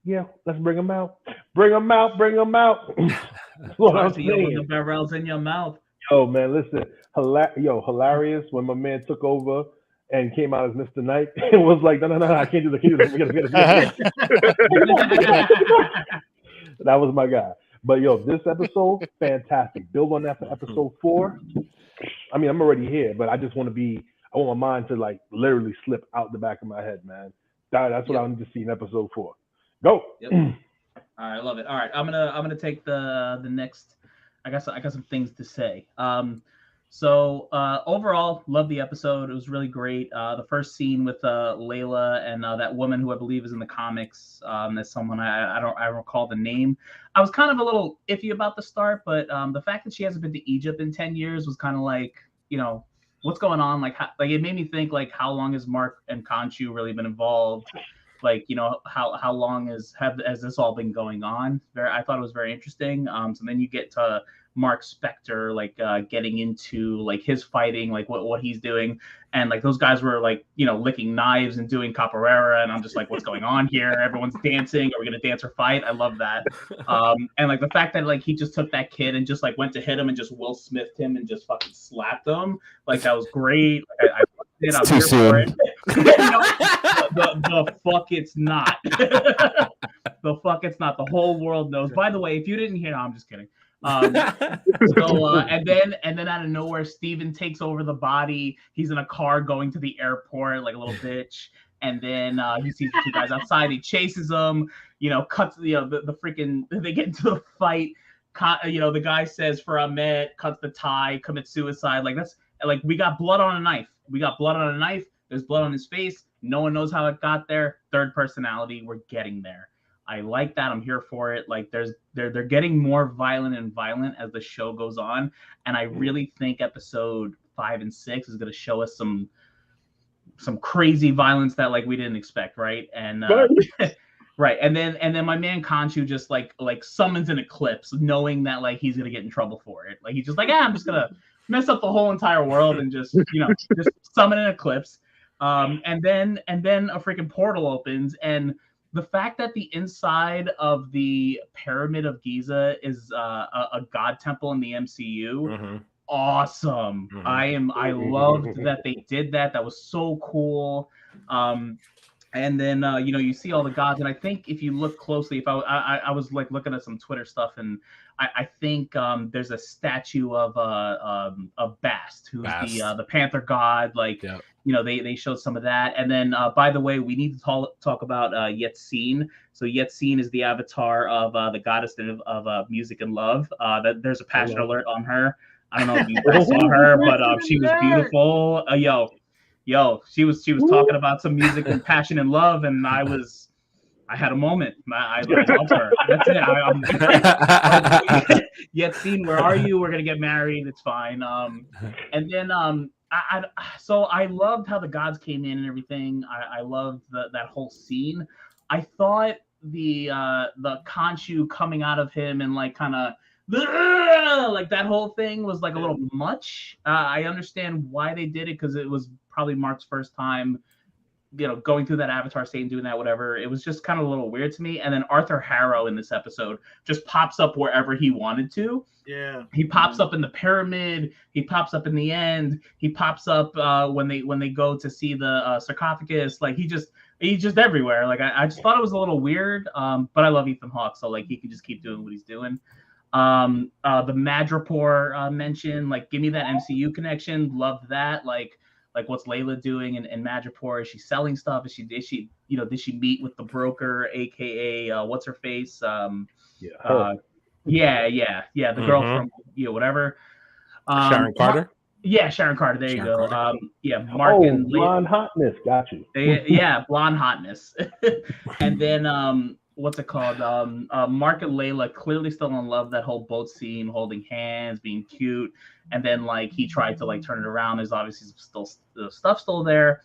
[SPEAKER 6] Yeah. Let's bring them out. Bring them out. That's what I'm saying.
[SPEAKER 1] The barrels in your mouth.
[SPEAKER 6] Yo, man, listen. Hilarious when my man took over and came out as Mr. Knight. It was like, no, I can't do this. Forget it. That was my guy. But yo, this episode, fantastic. Build on that for episode 4. I mean, I'm already here, but I want my mind to like literally slip out the back of my head, man. That's what I need to see in episode 4. Go.
[SPEAKER 1] Yep. All right, I love it. All right, I'm gonna take the next. I got some things to say. So overall, love the episode. It was really great. The first scene with Layla and that woman who I believe is in the comics. That's someone I don't recall the name. I was kind of a little iffy about the start, but the fact that she hasn't been to Egypt in 10 years was kind of like, what's going on? Like it made me think like, how long has Mark and Khonshu really been involved? Like, how long has this all been going on? I thought it was very interesting. So then you get to Mark Spector, like getting into like his fighting, like what he's doing, and like those guys were like licking knives and doing capoeira, and I'm just like, what's going on here? Everyone's dancing. Are we gonna dance or fight? I love that. And like the fact that like he just took that kid and just like went to hit him and just Will Smithed him and just fucking slapped him, like that was great. I did. I'm here for it. The fuck it's not. The fuck it's not. The whole world knows. By the way, if you didn't hear, no, I'm just kidding. And then out of nowhere, Steven takes over the body. He's in a car going to the airport like a little bitch. And then he sees the two guys outside. He chases them. Cuts the freaking. They get into the fight. The guy says for Ahmed, cuts the tie, commits suicide. Like that's like we got blood on a knife. There's blood on his face. No one knows how it got there. Third personality. We're getting there. I like that. I'm here for it. Like they're getting more violent as the show goes on. And I really think episode 5 and 6 is going to show us some crazy violence that like we didn't expect. Right. And, right. And then my man Khonshu just like summons an eclipse knowing that like he's going to get in trouble for it. Like he's just like, I'm just going to mess up the whole entire world and just summon an eclipse. And then a freaking portal opens, and the fact that the inside of the Pyramid of Giza is a god temple in the MCU, awesome. I loved that they did that. That was so cool. And then you see all the gods, and I think if you look closely, if I was like looking at some Twitter stuff, and I think there's a statue of Bast, who's the Panther god. Like, they showed some of that. And then by the way, we need to talk about Yetzeen. So Yetzeen is the avatar of the goddess of music and love. There's a passion alert on her. I don't know if you guys saw her, but she was beautiful. Yo, she was talking about some music and passion and love, and I had a moment. I love her. That's it. Yetzeen, where are you? We're gonna get married. It's fine. And then so I loved how the gods came in and everything. I loved that whole scene. I thought the Khonshu coming out of him and like kind of like that whole thing was like a little much. I understand why they did it, because it was probably Mark's first time, going through that Avatar state and doing that, whatever. It was just kind of a little weird to me. And then Arthur Harrow in this episode just pops up wherever he wanted to.
[SPEAKER 2] Yeah,
[SPEAKER 1] he pops up in the pyramid. He pops up in the end. He pops up when they go to see the sarcophagus. Like he's just everywhere. Like I just thought it was a little weird. But I love Ethan Hawke, so like he can just keep doing what he's doing. The Madripoor mention, like give me that MCU connection. Loved that. Like what's Layla doing in Madripoor? Is she selling stuff? Did she meet with the broker, aka what's her face? The girl from whatever.
[SPEAKER 4] Sharon Carter.
[SPEAKER 1] Sharon Carter. There you go.
[SPEAKER 6] Carter.
[SPEAKER 1] Mark and
[SPEAKER 6] blonde hotness. Got you.
[SPEAKER 1] Blonde hotness. And then what's it called? Mark and Layla clearly still in love. That whole boat scene, holding hands, being cute, and then like he tried to like turn it around. There's obviously still stuff still there,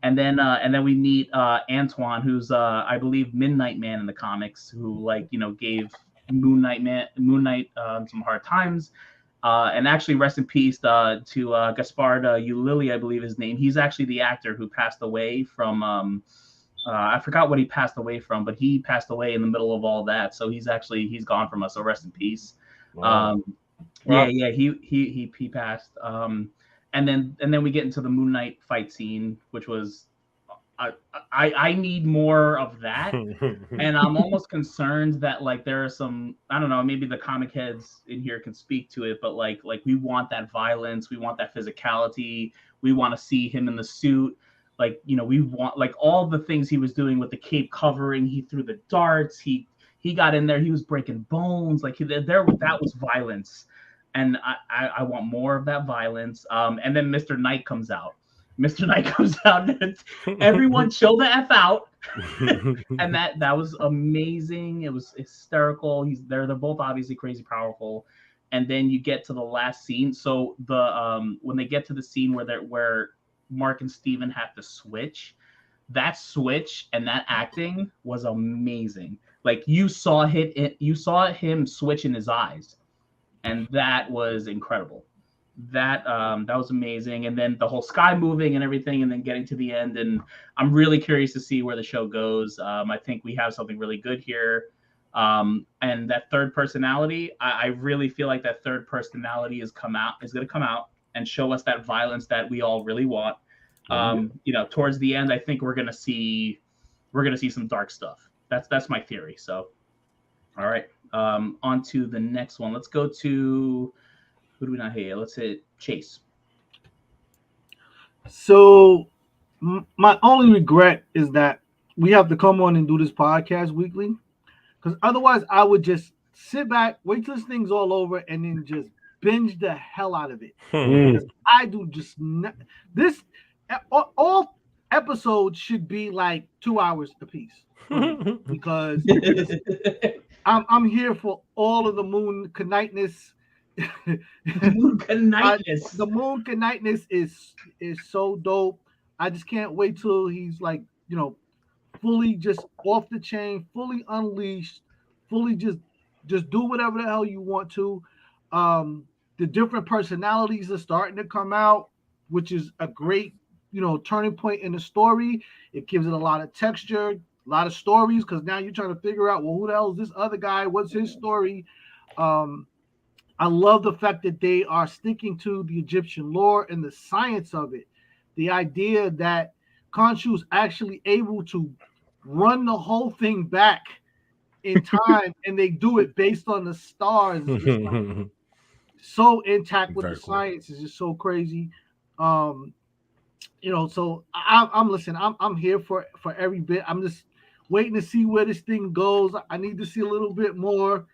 [SPEAKER 1] and then we meet Antoine, who's I believe Midnight Man in the comics, who like gave Moon Knight some hard times. And actually, rest in peace to Gaspard Ulliel, I believe his name. He's actually the actor who passed away from. I forgot what he passed away from, but he passed away in the middle of all that. So he's gone from us. So rest in peace.
[SPEAKER 6] Wow.
[SPEAKER 1] He passed. And then we get into the Moon Knight fight scene, which was I need more of that. And I'm almost concerned that like there are some, I don't know, maybe the comic heads in here can speak to it, but like we want that violence, we want that physicality, we want to see him in the suit. Like, we want like all the things he was doing with the cape covering. He threw the darts. He got in there. He was breaking bones. Like that was violence, and I want more of that violence. And then Mr. Knight comes out. And everyone chill the F out. And that was amazing. It was hysterical. They're both obviously crazy powerful. And then you get to the last scene. So when they get to the scene where Mark and Steven have to switch, that switch and that acting was amazing. Like you saw him switch in his eyes, and that was incredible. That was amazing. And then the whole sky moving and everything, and then getting to the end. And I'm really curious to see where the show goes. I think we have something really good here. And that third personality, I really feel like that third personality is going to come out and show us that violence that we all really want. Towards the end, I think we're gonna see some dark stuff. That's my theory. So, all right, on to the next one. Let's go to who do we not hear? Let's hit Chase.
[SPEAKER 2] So, my only regret is that we have to come on and do this podcast weekly, because otherwise I would just sit back, wait till this thing's all over, and then just binge the hell out of it. I do just not, this all episodes should be like 2 hours apiece, because I'm here for all of the Moon Knightness.
[SPEAKER 1] The
[SPEAKER 2] Moon Knightness is so dope. I just can't wait till he's like fully just off the chain, fully unleashed, fully just do whatever the hell you want to. The different personalities are starting to come out, which is a great turning point in the story. It gives it a lot of texture, a lot of stories, because now you're trying to figure out, well, who the hell is this other guy? What's his story? I love the fact that they are sticking to the Egyptian lore and the science of it. The idea that Khonshu is actually able to run the whole thing back in time, and they do it based on the stars. It's just like so intact with
[SPEAKER 4] Very
[SPEAKER 2] the
[SPEAKER 4] cool.
[SPEAKER 2] science. Is just so crazy. So I'm listening. I'm here for every bit. I'm just waiting to see where this thing goes. I need to see a little bit more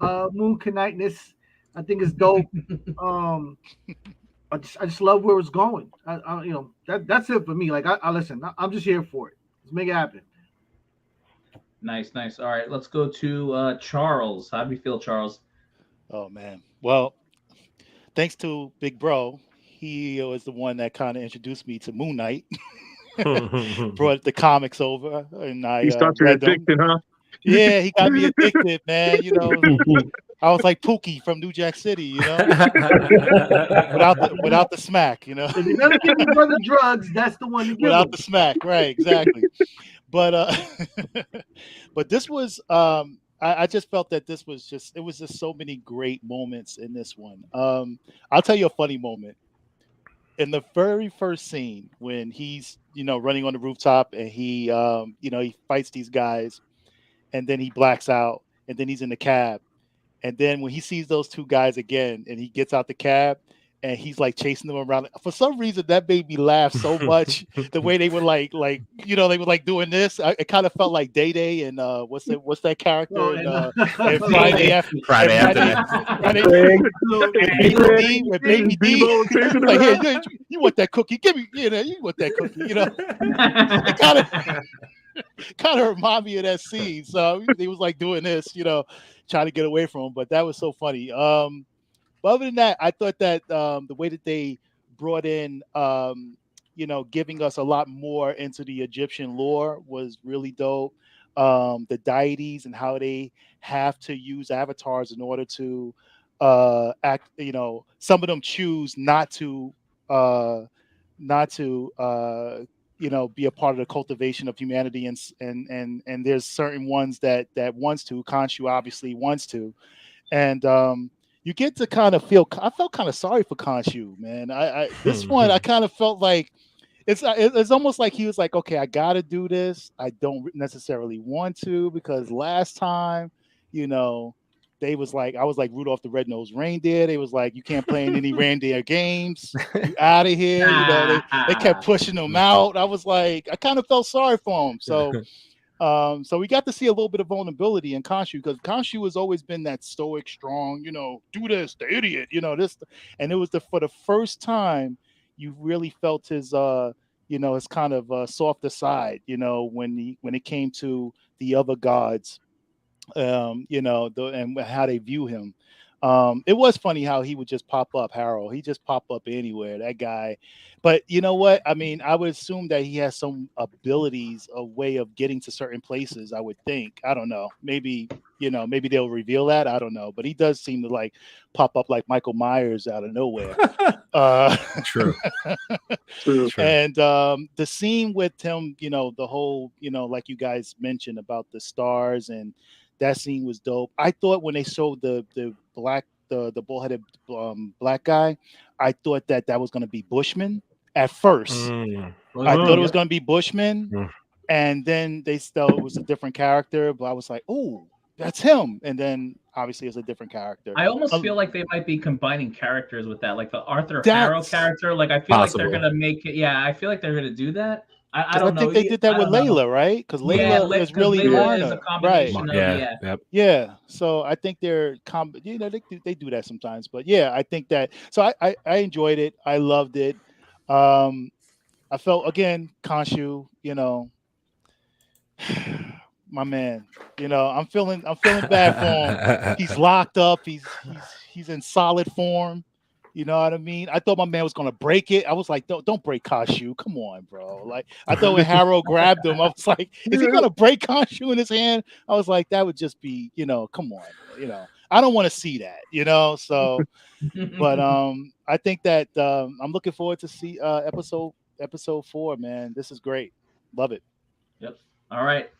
[SPEAKER 2] Moon Knightness. I think it's dope. I just love where it's going. That's it for me. Like I listen. I'm just here for it. Let's make it happen.
[SPEAKER 1] Nice. All right, let's go to Charles. How do you feel, Charles?
[SPEAKER 3] Oh man. Well, thanks to Big Bro, he was the one that kind of introduced me to Moon Knight. Brought the comics over, and I
[SPEAKER 5] He starts you
[SPEAKER 3] read them.
[SPEAKER 5] addicted, huh?
[SPEAKER 3] Yeah, he got me addicted, man. I was like Pookie from New Jack City, without the smack,
[SPEAKER 2] If you're gonna give your brother drugs, that's the one to give
[SPEAKER 3] without
[SPEAKER 2] him.
[SPEAKER 3] the smack, right? Exactly. But but this was I just felt that it was just so many great moments in this one. I'll tell you a funny moment. In the very first scene when he's running on the rooftop and he he fights these guys and then he blacks out and then he's in the cab. And then when he sees those two guys again and he gets out the cab and he's like chasing them around, for some reason that made me laugh so much. The way they were they were like doing this. It kind of felt like Day Day and what's that character and Friday after
[SPEAKER 4] Friday after
[SPEAKER 3] Friday, Baby D. Like, here, you want that cookie? Give me, you want that cookie? It kind of remind me of that scene. So he was like doing this, trying to get away from him. But that was so funny. But other than that, I thought that the way that they brought in, giving us a lot more into the Egyptian lore was really dope. The deities and how they have to use avatars in order to act. Some of them choose not to. Be a part of the cultivation of humanity, and there's certain ones that wants to. Khonshu obviously wants to, and you get to kind of feel. I felt kind of sorry for Khonshu, man. This one I kind of felt like it's almost like he was like, okay, I got to do this. I don't necessarily want to because last time, they was like, I was like Rudolph the Red-Nosed Reindeer. They was like, you can't play in any reindeer games. You out of here. They kept pushing him out. I was like, I kind of felt sorry for him. So we got to see a little bit of vulnerability in Khonshu because Khonshu has always been that stoic, strong, do this, the idiot, this, and it was for the first time you really felt his his kind of softer side, when it came to the other gods, and how they view him. It was funny how he would just pop up, Harold. He just pop up anywhere, that guy. But you know what? I mean, I would assume that he has some abilities, a way of getting to certain places, I would think. I don't know. Maybe they'll reveal that. I don't know. But he does seem to like pop up like Michael Myers out of nowhere.
[SPEAKER 4] True.
[SPEAKER 3] And the scene with him, the whole, like you guys mentioned about the stars, and that scene was dope. I thought when they showed the bullheaded black guy, I thought that was going to be Bushman at first. I thought it was going to be Bushman, and then they still it was a different character. But I was like, oh, that's him. And then obviously it's a different character.
[SPEAKER 1] I almost feel like they might be combining characters with that, like the Arthur Harrow character. Like I feel like they're gonna make it. Yeah, I feel like they're gonna do that. I don't know.
[SPEAKER 3] I think they did that with Layla, right? Because Layla is really Marna, right? Yeah. So I think they're they do that sometimes, but yeah, I think that. So I enjoyed it. I loved it. I felt again, Khonshu, my man. I'm feeling bad for him. He's locked up. He's in solid form. You know what I mean? I thought my man was gonna break it. I was like, don't break Khonshu. Come on, bro. Like I thought when Harrow grabbed him, I was like, is he gonna break Khonshu in his hand? I was like, that would just be, come on, I don't want to see that, So, but I think that I'm looking forward to see episode episode 4, man. This is great. Love it.
[SPEAKER 1] Yep. All right.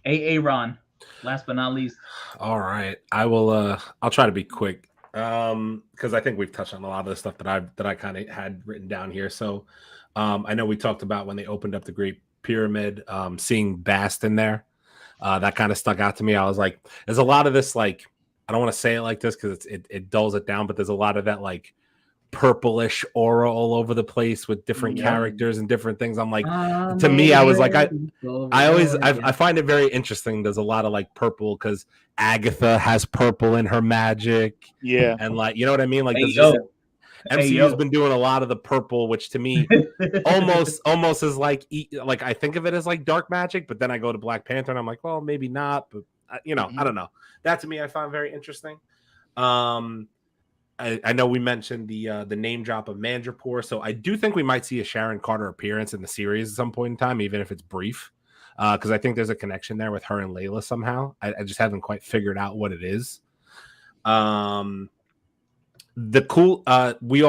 [SPEAKER 1] Ron. Last but not least.
[SPEAKER 4] All right. I will I'll try to be quick. Because I think we've touched on a lot of the stuff that I kind of had written down here. So I know we talked about when they opened up the Great Pyramid, seeing Bast in there. That kind of stuck out to me. I was like, there's a lot of this, like, I don't want to say it like this because it dulls it down, but there's a lot of that like purplish aura all over the place with different characters and different things. I'm like, to me, I was like, I find it very interesting. There's a lot of like purple because Agatha has purple in her magic.
[SPEAKER 3] Yeah.
[SPEAKER 4] And like, you know what I mean? Like,
[SPEAKER 1] MCU's
[SPEAKER 4] been doing a lot of the purple, which to me almost is like I think of it as like dark magic, but then I go to Black Panther and I'm like, well, maybe not, but I don't know. That to me I found very interesting. I know we mentioned the name drop of Mandrapore, so I do think we might see a Sharon Carter appearance in the series at some point in time, even if it's brief, because I think there's a connection there with her and Layla somehow. I just haven't quite figured out what it is. We all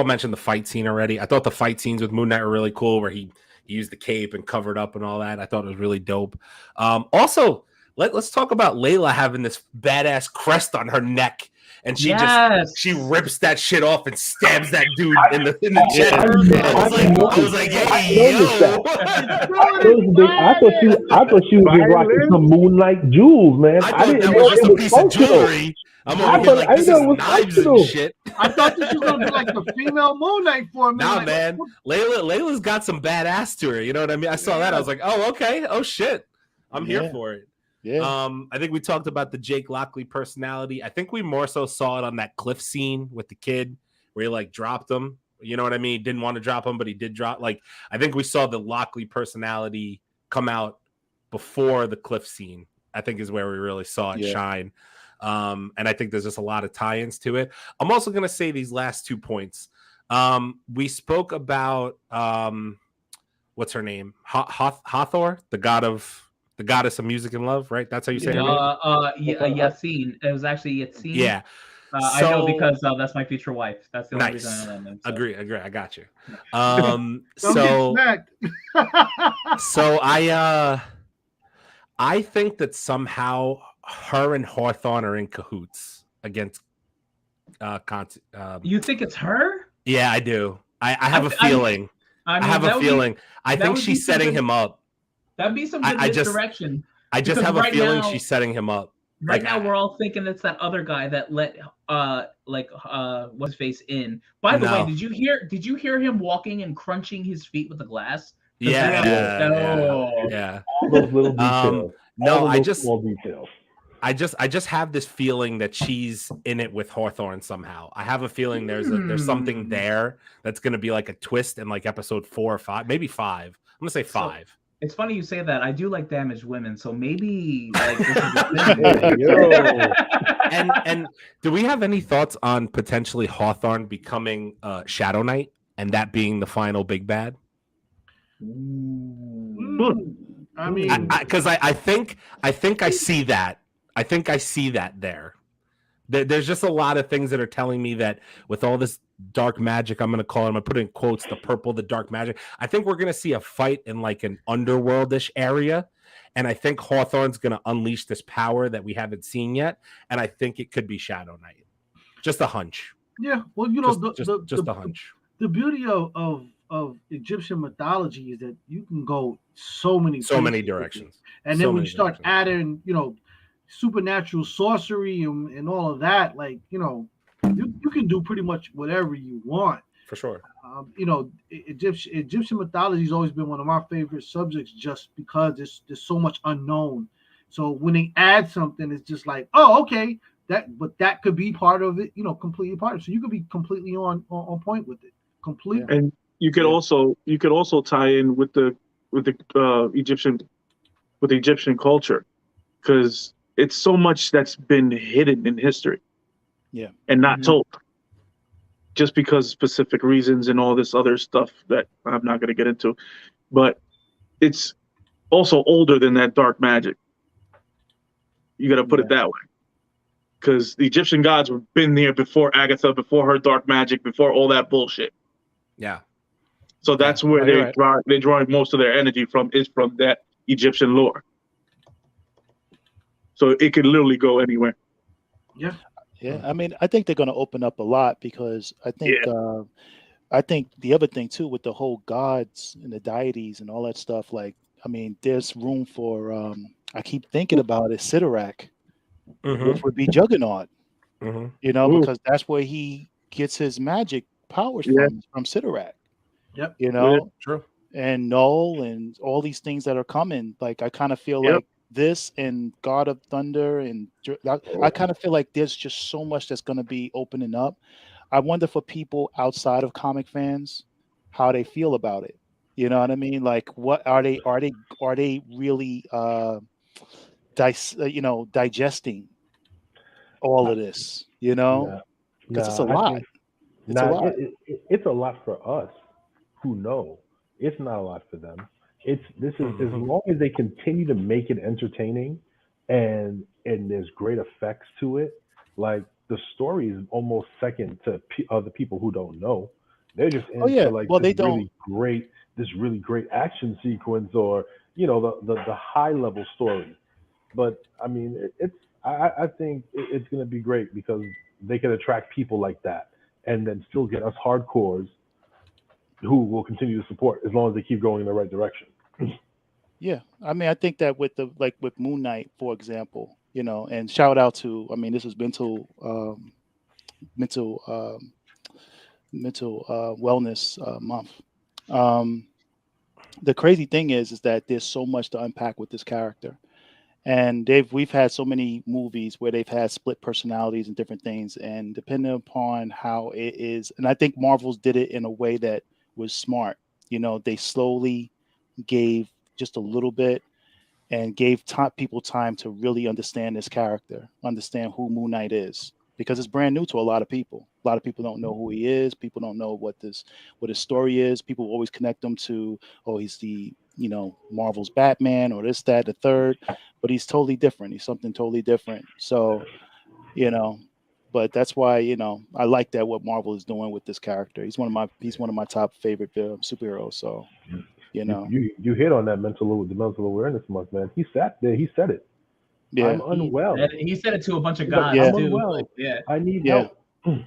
[SPEAKER 4] mentioned the fight scene already. I thought the fight scenes with Moon Knight were really cool, where he used the cape and covered up and all that. I thought it was really dope. Also, let's talk about Layla having this badass crest on her neck. And she rips that shit off and stabs that dude in the chest. I was like, hey, yo.
[SPEAKER 6] I thought she was just rocking some Moonlight jewels, man.
[SPEAKER 4] I didn't know it was just a piece of jewelry. I'm over here like, this is knives and shit.
[SPEAKER 2] I thought this was gonna be like the female Moon Knight for a minute.
[SPEAKER 4] Nah,
[SPEAKER 2] like,
[SPEAKER 4] man. Layla's got some badass to her. You know what I mean? I saw that. I was like, oh, okay. Oh shit. I'm here for it.
[SPEAKER 3] Yeah.
[SPEAKER 4] I think we talked about the Jake Lockley personality. I think we more so saw it on that cliff scene with the kid where he like dropped him. You know what I mean? He didn't want to drop him, but he did drop. Like, I think we saw the Lockley personality come out before the cliff scene. I think is where we really saw it shine. And I think there's just a lot of tie-ins to it. I'm also going to say these last 2 points. We spoke about what's her name? Hathor, the goddess of music and love, right? That's how you say her name?
[SPEAKER 1] Yassine. It was actually Yassine.
[SPEAKER 4] Yeah.
[SPEAKER 1] I know because that's my future wife. That's the only reason I know that name. So.
[SPEAKER 4] Agree. I got you. So I think that somehow her and Hawthorne are in cahoots against
[SPEAKER 1] You think it's her?
[SPEAKER 4] Yeah, I do. I have a feeling. I have a feeling. I think she's setting him up.
[SPEAKER 1] That'd be some good misdirection.
[SPEAKER 4] I just have a feeling she's setting him up.
[SPEAKER 1] Right now, we're all thinking it's that other guy that let what's his face in. By the way, did you hear him walking and crunching his feet with the glass?
[SPEAKER 4] Yeah.
[SPEAKER 6] All those little details. Small details.
[SPEAKER 4] I just have this feeling that she's in it with Hawthorne somehow. I have a feeling there's something there that's going to be like a twist in like episode 4 or 5, maybe 5. I'm going to say 5.
[SPEAKER 1] So, it's funny you say that. I do like damaged women, so maybe like
[SPEAKER 4] and do we have any thoughts on potentially Hawthorne becoming Shadow Knight and that being the final big bad?
[SPEAKER 2] I mean,
[SPEAKER 4] because I think I see that. I think I see that there. There's just a lot of things that are telling me that with all this dark magic, I'm going to call it, I'm going to put in quotes, the purple, the dark magic. I think we're going to see a fight in like an underworldish area. And I think Hawthorne's going to unleash this power that we haven't seen yet. And I think it could be Shadow Knight. Just a hunch.
[SPEAKER 2] Yeah. Well, you know,
[SPEAKER 4] just a hunch.
[SPEAKER 2] The beauty of Egyptian mythology is that you can go so many
[SPEAKER 4] directions.
[SPEAKER 2] And then when you start adding, you know, supernatural sorcery and all of that, like, you know, you can do pretty much whatever you want.
[SPEAKER 4] For sure.
[SPEAKER 2] You know, Egyptian mythology has always been one of my favorite subjects just because there's so much unknown. So when they add something, it's just like, oh, okay, that could be part of it, you know, completely part of it. So you could be completely on point with it. Completely.
[SPEAKER 5] And you could also tie in with the Egyptian culture, because it's so much that's been hidden in history, and not told, just because specific reasons and all this other stuff that I'm not going to get into. But it's also older than that dark magic. You got to put it that way, because the Egyptian gods have been there before Agatha, before her dark magic, before all that bullshit.
[SPEAKER 4] Yeah.
[SPEAKER 5] So that's where they draw most of their energy from, is from that Egyptian lore. So it could literally go anywhere.
[SPEAKER 2] Yeah.
[SPEAKER 3] Yeah, I mean, I think they're going to open up a lot because I think the other thing too with the whole gods and the deities and all that stuff. Like, I mean, there's room for. I keep thinking about it, Sidorak, which would be Juggernaut. You know, because that's where he gets his magic powers from Sidorak.
[SPEAKER 2] Yep.
[SPEAKER 3] You know,
[SPEAKER 4] true.
[SPEAKER 3] And Null and all these things that are coming. Like, I kind of feel like this and God of Thunder and I kind of feel like there's just so much that's going to be opening up. I wonder for people outside of comic fans how they feel about it. You know what I mean? Like, what are they really digesting all of this? You know, because it's a lot. It's a lot.
[SPEAKER 6] It's a lot for us who know. It's not a lot for them. This is as long as they continue to make it entertaining and there's great effects to it. Like, the story is almost second to other people who don't know. They're just into this really great action sequence, or the high level story. But I mean, I think it's going to be great because they can attract people like that and then still get us hardcores who will continue to support as long as they keep going in the right direction.
[SPEAKER 3] Yeah, I mean, I think that with Moon Knight, for example, and shout out to, I mean, this is mental wellness month. The crazy thing is that there's so much to unpack with this character, and we've had so many movies where they've had split personalities and different things, and depending upon how it is, and I think Marvel's did it in a way that was smart. They slowly gave just a little bit and gave people time to really understand this character, understand who Moon Knight is, because it's brand new to a lot of people. A lot of people don't know who he is. People don't know what his story is. People always connect him to, he's the, Marvel's Batman or this, that, the third, but he's totally different. He's something totally different. So, but that's why, I like that what Marvel is doing with this character. He's one of my top favorite superheroes. So,
[SPEAKER 6] you hit on that the mental awareness month, man. He sat there. He said it.
[SPEAKER 3] Yeah.
[SPEAKER 6] I'm unwell.
[SPEAKER 1] He said it to a bunch of guys too.
[SPEAKER 6] Unwell.
[SPEAKER 1] Like,
[SPEAKER 6] I need help.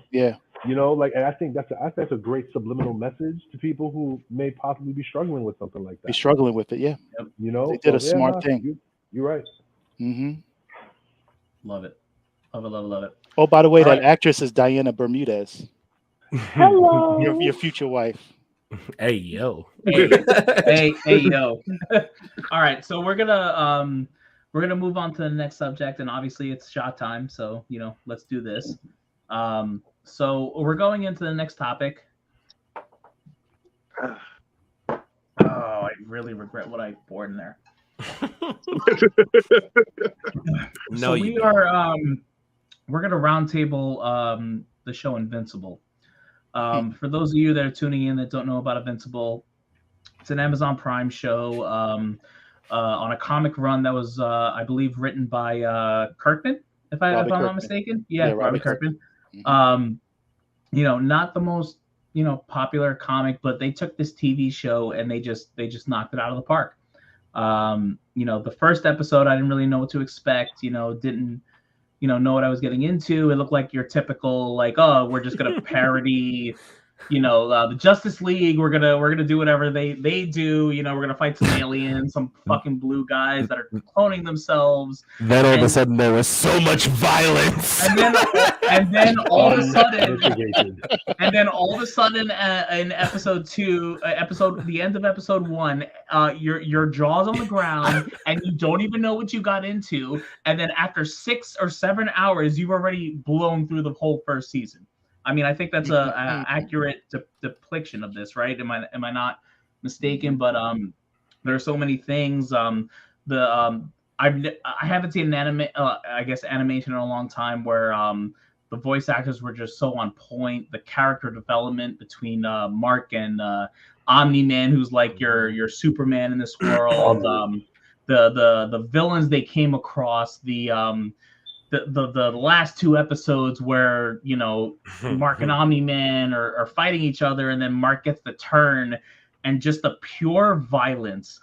[SPEAKER 3] Yeah.
[SPEAKER 6] And I think that's a great subliminal message to people who may possibly be struggling with something like that.
[SPEAKER 3] Be struggling with it, yeah.
[SPEAKER 6] They
[SPEAKER 3] did a smart thing.
[SPEAKER 6] You're right.
[SPEAKER 3] Mm-hmm.
[SPEAKER 1] Love it. Love it.
[SPEAKER 3] Oh, by the way, that actress is Diana Bermudez.
[SPEAKER 6] Hello.
[SPEAKER 3] Your future wife.
[SPEAKER 4] Hey yo.
[SPEAKER 1] Hey yo. All right, so we're gonna move on to the next subject, and obviously it's shot time, so let's do this. So we're going into the next topic. Oh, I really regret what I poured in there. So we are we're gonna roundtable the show Invincible. For those of you that are tuning in that don't know about Invincible, it's an Amazon Prime show on a comic run that was, I believe, written by Kirkman, if I'm not mistaken. Yeah, Robert Kirkman. Not the most popular comic, but they took this TV show and they just knocked it out of the park. The first episode, I didn't really know what to expect. Didn't know what I was getting into. It looked like your typical, like, oh, we're just gonna parody the Justice League. We're gonna do whatever they do. We're gonna fight some aliens, some fucking blue guys that are cloning themselves.
[SPEAKER 8] Then all of a sudden there was so much violence.
[SPEAKER 1] And then all of a sudden, in episode 2, the end of episode 1, your jaw's on the ground and you don't even know what you got into. And then after 6 or 7 hours, you've already blown through the whole first season. I mean, I think that's a accurate depiction of this, right? Am I not mistaken? But there are so many things. I haven't seen an animation in a long time where the voice actors were just so on point. The character development between Mark and Omni-Man, who's like your Superman in this world. The villains they came across. The last 2 episodes where Mark and Omni-Man are fighting each other, and then Mark gets the turn and just the pure violence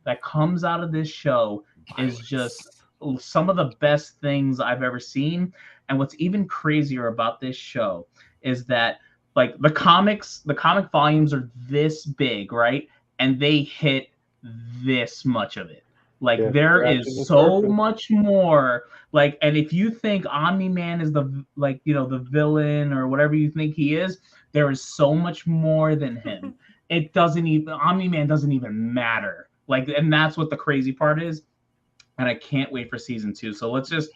[SPEAKER 1] that comes out of this show is just some of the best things I've ever seen. And what's even crazier about this show is that like the comic volumes are this big, right? And they hit this much of it. Like there is so much more. Like, and if you think Omni-Man is the the villain or whatever you think he is, there is so much more than him. It doesn't even Omni-Man doesn't even matter. Like, and that's what the crazy part is. And I can't wait for season 2. So let's just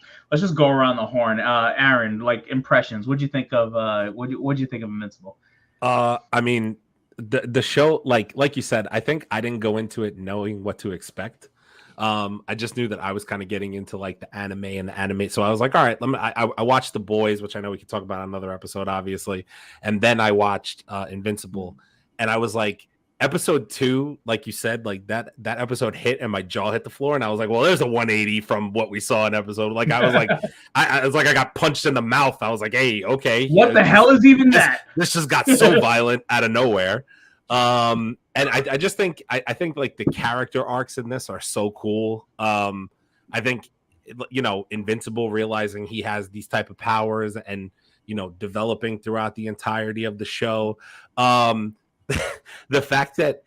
[SPEAKER 1] go around the horn. Aaron, like impressions. What'd you think of what'd you think of Invincible?
[SPEAKER 4] I mean, the show, like you said, I think I didn't go into it knowing what to expect. I just knew that I was kind of getting into like the anime. So I was like, all right, I watched The Boys, which I know we could talk about on another episode, obviously. And then I watched Invincible, and I was like, episode 2, like you said, like that episode hit and my jaw hit the floor, and I was like, well, there's a 180 from what we saw in episode. Like I was like, I was like, I got punched in the mouth. I was like, hey, okay,
[SPEAKER 1] what the hell is even that?
[SPEAKER 4] This just got so violent out of nowhere. And I just think I think like the character arcs in this are so cool. I think Invincible realizing he has these type of powers and developing throughout the entirety of the show. The fact that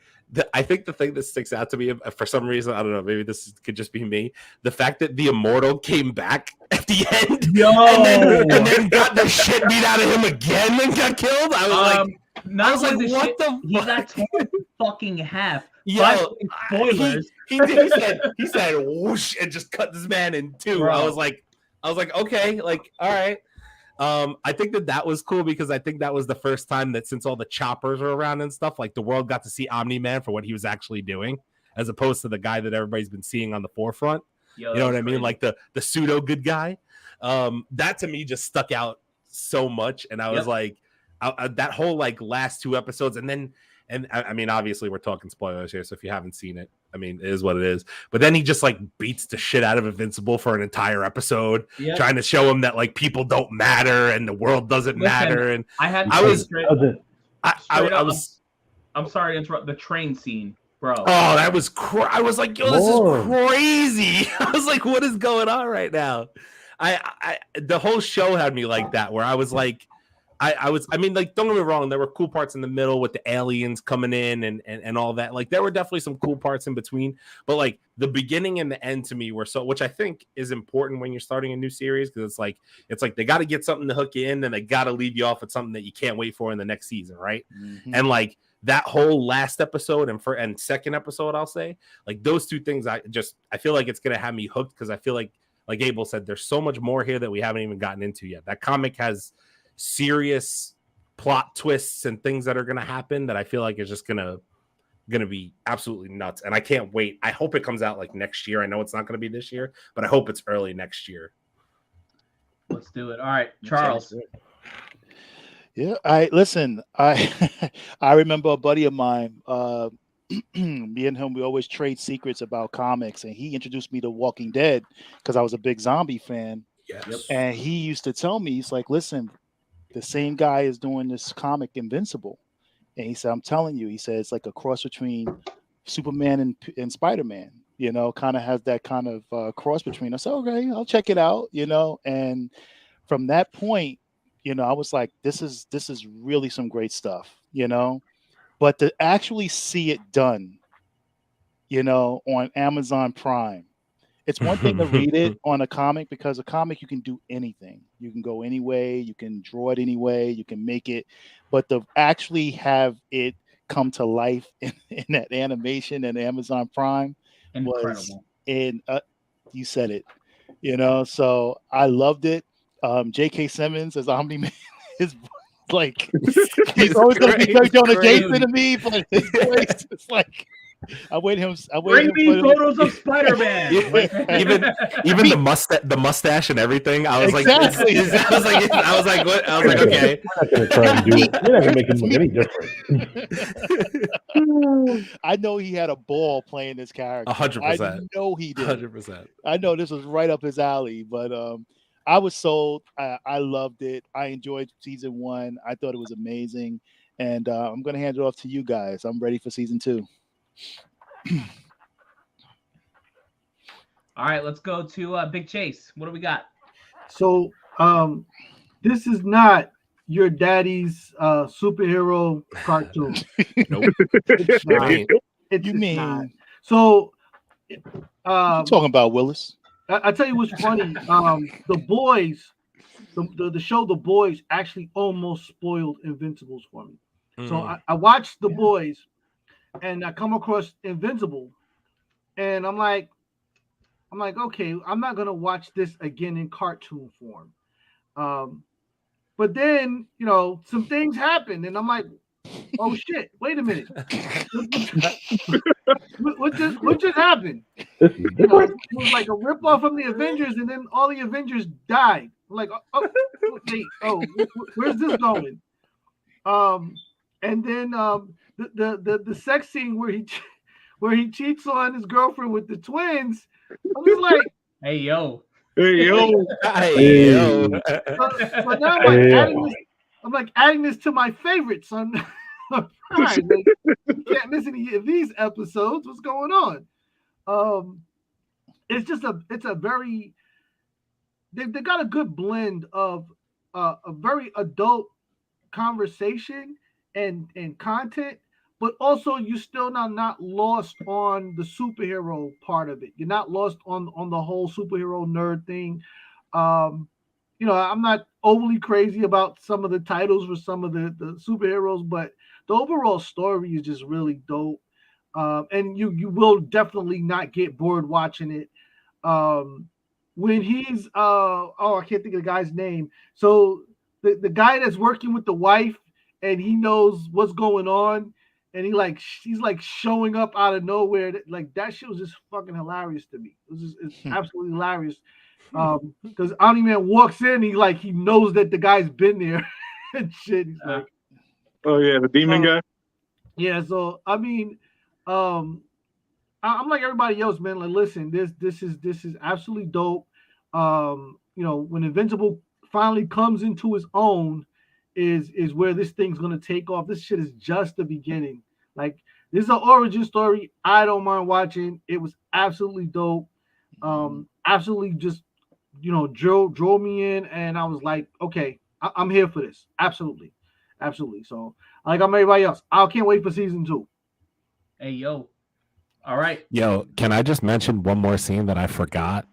[SPEAKER 4] I think the thing that sticks out to me for some reason, I don't know, maybe this could just be me, the fact that the Immortal came back at the end and then got the shit beat out of him again and got killed. I was like, what the
[SPEAKER 1] he got torn fucking half.
[SPEAKER 4] Yo,
[SPEAKER 1] spoilers.
[SPEAKER 4] He said whoosh and just cut this man in two. Bro. I was like, okay, like, all right. I think that was cool because I think that was the first time that since all the choppers were around and stuff, like the world got to see Omni-Man for what he was actually doing, as opposed to the guy that everybody's been seeing on the forefront. You know what I mean? Like the pseudo good guy. That to me just stuck out so much, and I was like, that whole like last 2 episodes, and I mean, obviously we're talking spoilers here, so if you haven't seen it, I mean, it is what it is. But then he just like beats the shit out of Invincible for an entire episode, trying to show him that like people don't matter and the world doesn't matter. And
[SPEAKER 1] I'm sorry to interrupt the train scene, bro.
[SPEAKER 4] Oh, that was I was like, yo, this is crazy. I was like, what is going on right now? The whole show had me like that, where I was like, I mean, like, don't get me wrong, there were cool parts in the middle with the aliens coming in and all that. Like, there were definitely some cool parts in between, but like the beginning and the end to me were so, which I think is important when you're starting a new series, because it's like they got to get something to hook you in, and they got to leave you off with something that you can't wait for in the next season, right? Mm-hmm. And like that whole last episode and second episode, I'll say, like those 2 things, I feel like it's gonna have me hooked, because I feel like Abel said, there's so much more here that we haven't even gotten into yet. That comic has serious plot twists and things that are going to happen that I feel like is just going to be absolutely nuts, and I can't wait. I hope it comes out like next year. I know it's not going to be this year, but I hope it's early next year.
[SPEAKER 1] Let's do it. All right, Charles.
[SPEAKER 3] Yeah, listen. I remember a buddy of mine. Me and him, we always trade secrets about comics, and he introduced me to Walking Dead because I was a big zombie fan.
[SPEAKER 4] Yes.
[SPEAKER 3] And he used to tell me, he's like, listen, the same guy is doing this comic Invincible. And he said, I'm telling you, he said, it's like a cross between Superman and Spider-Man, kind of has that kind of cross between us. Okay, I'll check it out, and from that point, I was like, this is really some great stuff, but to actually see it done, on Amazon Prime, it's one thing to read it on a comic, because a comic, you can do anything. You can go any way, you can draw it any way, you can make it, but to actually have it come to life in that animation and Amazon Prime
[SPEAKER 1] incredible.
[SPEAKER 3] You said it, so I loved it. J.K. Simmons as Omni-Man is like, he's always going to be Joe Jonah Jason to me, but his voice is like,
[SPEAKER 1] Bring me photos of Spider-Man.
[SPEAKER 4] even the mustache and everything. I was
[SPEAKER 3] exactly.
[SPEAKER 4] I was like, what? I was like, okay.
[SPEAKER 6] You're not gonna make him look any different.
[SPEAKER 3] I know he had a ball playing this character.
[SPEAKER 4] 100%.
[SPEAKER 3] I know he did.
[SPEAKER 4] 100%.
[SPEAKER 3] I know this was right up his alley, but I was sold. I loved it. I enjoyed season 1. I thought it was amazing. and I'm going to hand it off to you guys. I'm ready for season 2.
[SPEAKER 1] All right, let's go to Big Chase. What do we got?
[SPEAKER 2] So, this is not your daddy's superhero cartoon.
[SPEAKER 4] Nope.
[SPEAKER 2] It's not.
[SPEAKER 4] Right.
[SPEAKER 2] It's
[SPEAKER 3] You
[SPEAKER 2] not.
[SPEAKER 3] mean
[SPEAKER 2] So,
[SPEAKER 3] you talking about Willis?
[SPEAKER 2] I tell you what's funny. The boys, the show The Boys actually almost spoiled Invincibles for me. So I watched The Boys, and I come across Invincible, and I'm like, okay, I'm not gonna watch this again in cartoon form. But then, some things happened, and I'm like, oh shit, wait a minute. What just happened?
[SPEAKER 6] This is different.
[SPEAKER 2] It was like a ripoff from the Avengers, and then all the Avengers died. I'm like, where's this going? And then the sex scene where he cheats on his girlfriend with the twins. I'm just like,
[SPEAKER 1] Hey yo.
[SPEAKER 5] Hey, yo.
[SPEAKER 2] so now I'm like adding this to my favorites on Prime. Like, you can't miss any of these episodes. What's going on? It's a very they got a good blend of a very adult conversation and content, but also you're still not lost on the superhero part of it. You're not lost on the whole superhero nerd thing. I'm not overly crazy about some of the titles for some of the superheroes, but the overall story is just really dope. And you will definitely not get bored watching it. When he's I can't think of the guy's name. So the guy that's working with the wife and he knows what's going on, and he's like showing up out of nowhere. Like that shit was just fucking hilarious to me. It's absolutely hilarious. Because Omni-Man walks in, he knows that the guy's been there and shit. He's like,
[SPEAKER 5] oh yeah, the demon guy.
[SPEAKER 2] Yeah, so I mean, I'm like everybody else, man. Like, listen, this is absolutely dope. When Invincible finally comes into his own, is where this thing's gonna take off. This shit is just the beginning. Like, this is an origin story. I don't mind watching. It was absolutely dope. Absolutely just drove me in, and I was like, okay, I'm here for this. Absolutely. So, like I'm everybody else, I can't wait for season 2.
[SPEAKER 1] Hey yo. All right.
[SPEAKER 8] Yo, can I just mention one more scene that I forgot?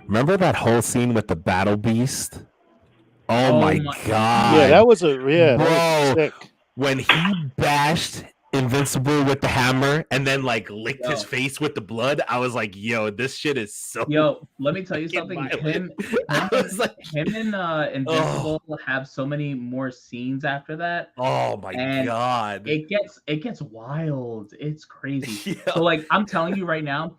[SPEAKER 8] Remember that whole scene with the battle beast? Oh my god.
[SPEAKER 3] Yeah, that was sick.
[SPEAKER 8] When he bashed Invincible with the hammer and then licked his face with the blood, I was like, yo, this shit is so
[SPEAKER 1] let me tell you something. Him and Invincible have so many more scenes after that.
[SPEAKER 8] Oh my god.
[SPEAKER 1] It gets wild. It's crazy. Yeah. So I'm telling you right now,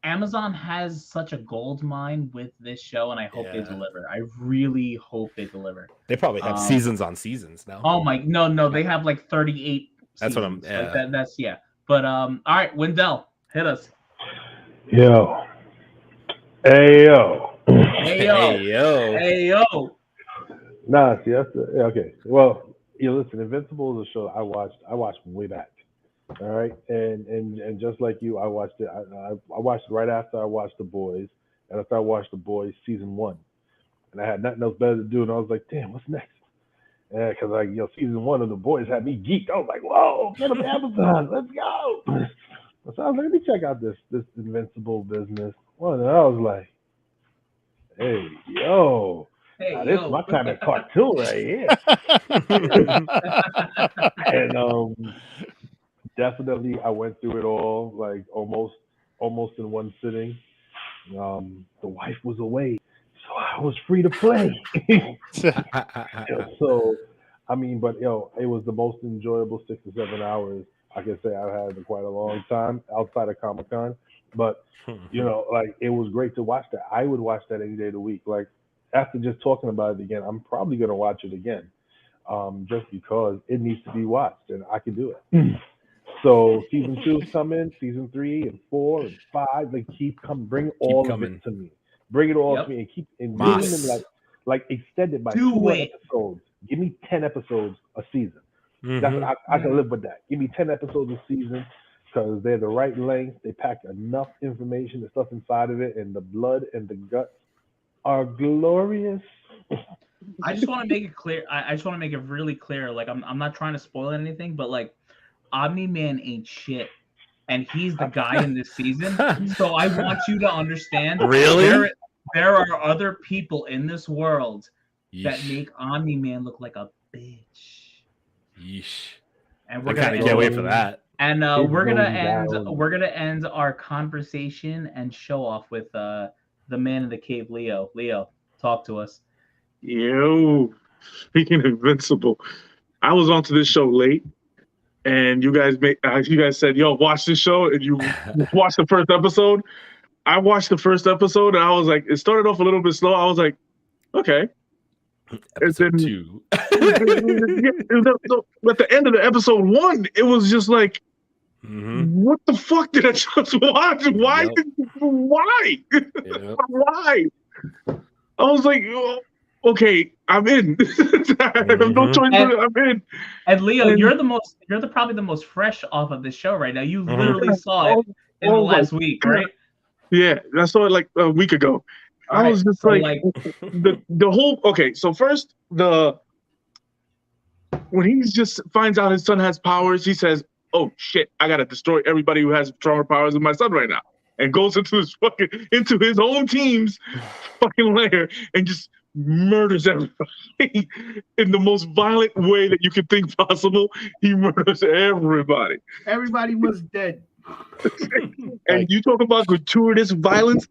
[SPEAKER 1] Amazon has such a gold mine with this show, and I hope they deliver. I really hope they deliver.
[SPEAKER 4] They probably have seasons on seasons now.
[SPEAKER 1] Oh my no, they have 38
[SPEAKER 4] That's
[SPEAKER 1] seasons.
[SPEAKER 4] what I'm
[SPEAKER 1] that's But all right, Wendell, hit us.
[SPEAKER 6] Yo. Hey yo. Nah, see okay. Well, listen, Invincible is a show I watched way back. All right, and just like you, I watched it. I watched it right after I watched The Boys, and after I watched The Boys season 1, and I had nothing else better to do, and I was like, damn, what's next? Yeah, because season 1 of The Boys had me geeked. I was like, whoa, get on Amazon, let's go. So I was like, let me check out this Invincible business. Well, and I was like, hey yo. This is my kind of cartoon right here. And definitely I went through it all almost in one sitting. The wife was away, so I was free to play. So I mean, but it was the most enjoyable 6 to 7 hours I can say I've had in quite a long time outside of Comic-Con. But it was great to watch that. I would watch that any day of the week. Like, after just talking about it again, I'm probably gonna watch it again. Just because it needs to be watched and I can do it. So season 2's coming, season 3 and 4 and 5, bring all of it to me. Bring it all to me and keep like extend it by 2 episodes. Give me 10 episodes a season. I can live with that. Give me 10 episodes a season because they're the right length. They pack enough information, the stuff inside of it, and the blood and the guts are glorious.
[SPEAKER 1] I just want to make it clear. I just want to make it really clear. Like, I'm not trying to spoil anything, but like, Omni-Man ain't shit, and he's the guy in this season. So I want you to understand.
[SPEAKER 8] Really?
[SPEAKER 1] There are other people in this world that make Omni-Man look like a bitch.
[SPEAKER 8] Yeesh.
[SPEAKER 1] And
[SPEAKER 8] I
[SPEAKER 1] we're
[SPEAKER 8] kind
[SPEAKER 1] gonna
[SPEAKER 8] of can't wait for that.
[SPEAKER 1] And we're gonna end our conversation and show off with the man in the cave, Leo. Leo, talk to us.
[SPEAKER 5] Yo, speaking of Invincible, I was onto this show late, and you guys said, "Yo, watch this show," and you watched the first episode. I watched the first episode, and I was like, it started off a little bit slow. I was like, okay.
[SPEAKER 8] Episode 2.
[SPEAKER 5] At the end of the episode 1, it was just like, what the fuck did I just watch? Why? Why? Why? I was like, okay, I'm in. I have no choice. I'm in.
[SPEAKER 1] And Leo, you're probably the most fresh off of the show right now. You literally saw it in the last week, right?
[SPEAKER 5] Yeah, I saw it like a week ago. I was just like the whole. Okay, so first when he just finds out his son has powers, he says, "Oh shit, I gotta destroy everybody who has stronger powers than my son right now," and goes into his own team's fucking lair and just murders everybody in the most violent way that you could think possible. He murders everybody.
[SPEAKER 2] Everybody was dead.
[SPEAKER 5] And you talk about gratuitous violence,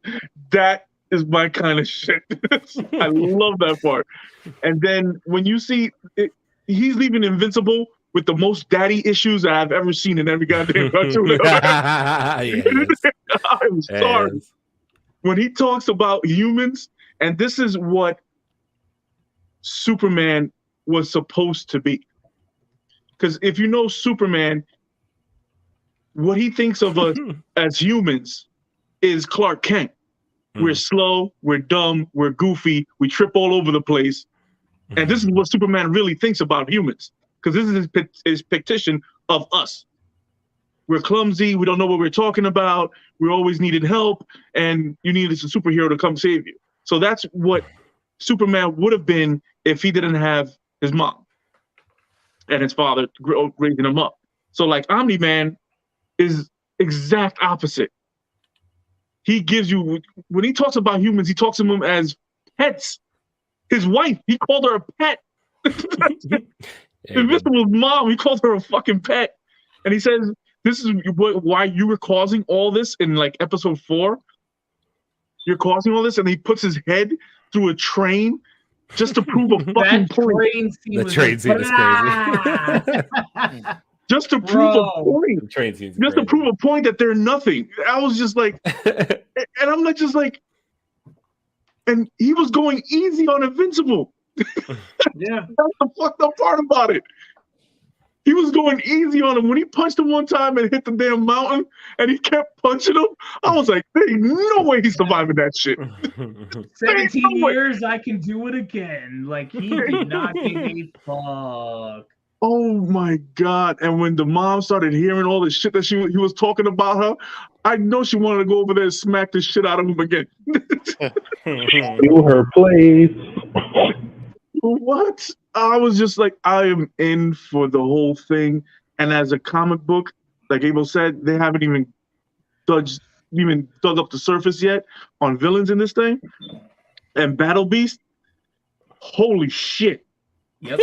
[SPEAKER 5] that is my kind of shit. I love that part. And then when you see it, he's leaving Invincible with the most daddy issues I've ever seen in every goddamn cartoon. I'm sorry. When he talks about humans, and this is what Superman was supposed to be. Because if you know Superman, what he thinks of us as humans is Clark Kent. We're slow, we're dumb, we're goofy, we trip all over the place. And this is what Superman really thinks about humans. Because this is his petition of us. We're clumsy, we don't know what we're talking about, we always needed help, and you needed a superhero to come save you. So that's what Superman would have been if he didn't have his mom and his father raising him up. So like Omni-Man is exact opposite. He gives you, when he talks about humans, he talks to them as pets. His wife, he called her a pet. Invisible's mom, he called her a fucking pet. And he says, this is why you were causing all this in like episode 4. You're causing all this, and he puts his head through a train just to prove a fucking point.
[SPEAKER 8] The train scene is crazy.
[SPEAKER 5] Just to prove a point. Just to prove a point that they're nothing. I was just like, and I'm not just like, and he was going easy on Invincible.
[SPEAKER 2] Yeah.
[SPEAKER 5] That's the fucked up part about it. He was going easy on him. When he punched him one time and hit the damn mountain and he kept punching him, I was like, there ain't no way he's surviving that shit.
[SPEAKER 1] 17 years, I can do it again. Like, he did not give a fuck.
[SPEAKER 5] Oh my God. And when the mom started hearing all the shit that he was talking about her, I know she wanted to go over there and smack the shit out of him again.
[SPEAKER 6] Steal her place.
[SPEAKER 5] What? I was just like, I am in for the whole thing. And as a comic book, like Abel said, they haven't even dug up the surface yet on villains in this thing. And Battle Beast, holy shit.
[SPEAKER 1] Yep.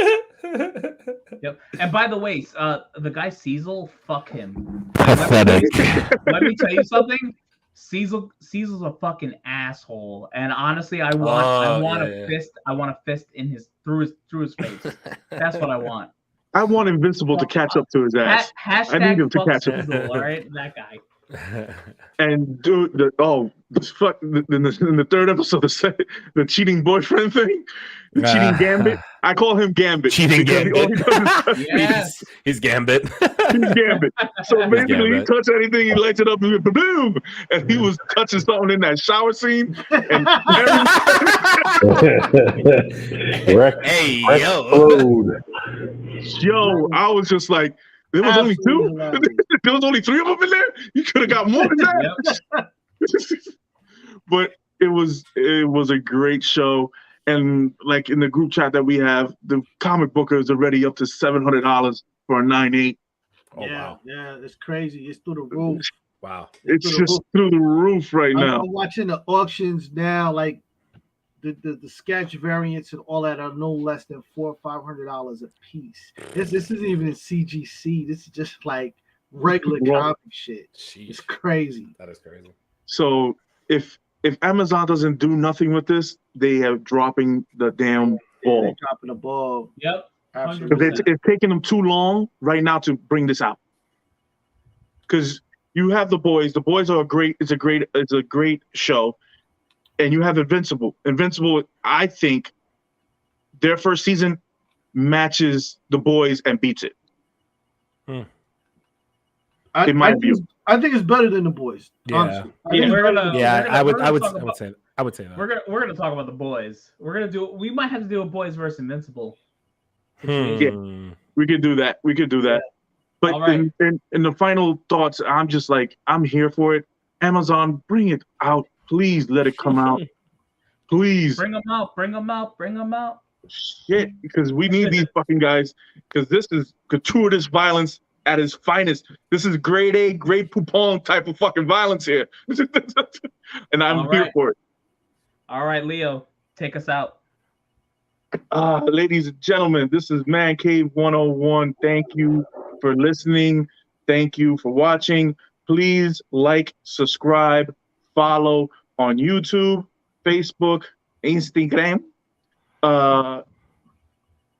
[SPEAKER 1] Yep. And by the way, the guy Cecil, fuck him.
[SPEAKER 7] Pathetic.
[SPEAKER 1] Let me tell you something. Cecil's a fucking asshole, and honestly, I want a fist in his through his face. That's what I want.
[SPEAKER 5] I want Invincible to catch up to his ass.
[SPEAKER 1] Hashtag
[SPEAKER 5] I need him to
[SPEAKER 1] fuck
[SPEAKER 5] catch up.
[SPEAKER 1] Cecil, all right, that guy.
[SPEAKER 5] And dude, in the third episode, the cheating boyfriend thing, the cheating Gambit. I call him Gambit.
[SPEAKER 8] Cheating Gambit. He's Gambit.
[SPEAKER 5] He's Gambit. So basically, he touched anything, he lights it up, and boom. And he was touching something in that shower scene. And yo, I was just like, there was only two. There was only three of them in there. You could have got more than that. But it was a great show. And like in the group chat that we have, the comic bookers is already up to $700 for a 9.8.
[SPEAKER 2] Oh, wow. Yeah, it's crazy. It's through the roof.
[SPEAKER 4] Wow.
[SPEAKER 5] It's just through the roof right now.
[SPEAKER 2] I'm watching the auctions now, like the sketch variants and all that are no less than $400 or $500 a piece. This isn't even in CGC. This is just like regular comic shit. Jeez. It's crazy.
[SPEAKER 4] That is crazy.
[SPEAKER 5] So if Amazon doesn't do nothing with this, they are dropping the damn ball.
[SPEAKER 2] They're dropping the ball.
[SPEAKER 1] Yep.
[SPEAKER 5] It's taking them too long right now to bring this out. Because you have the boys. The boys are it's a great show. And you have Invincible. Invincible, I think their first season matches the boys and beats it.
[SPEAKER 2] I think it's better than the boys.
[SPEAKER 4] Yeah,
[SPEAKER 2] honestly.
[SPEAKER 4] I would say that.
[SPEAKER 1] We're gonna talk about the boys. We might have to do a boys versus Invincible.
[SPEAKER 5] Yeah, we could do that. Yeah. But right. in the final thoughts, I'm just like, I'm here for it. Amazon, bring it out. Please let it come out. Please.
[SPEAKER 1] Bring them out.
[SPEAKER 5] Shit, because we need these fucking guys. Because this is gratuitous violence at its finest. This is grade A, grade poupon type of fucking violence here. And I'm here for it.
[SPEAKER 1] All right, Leo, take us out.
[SPEAKER 5] Ladies and gentlemen, this is Man Cave 101. Thank you for listening. Thank you for watching. Please like, subscribe, follow on YouTube, Facebook, Instagram.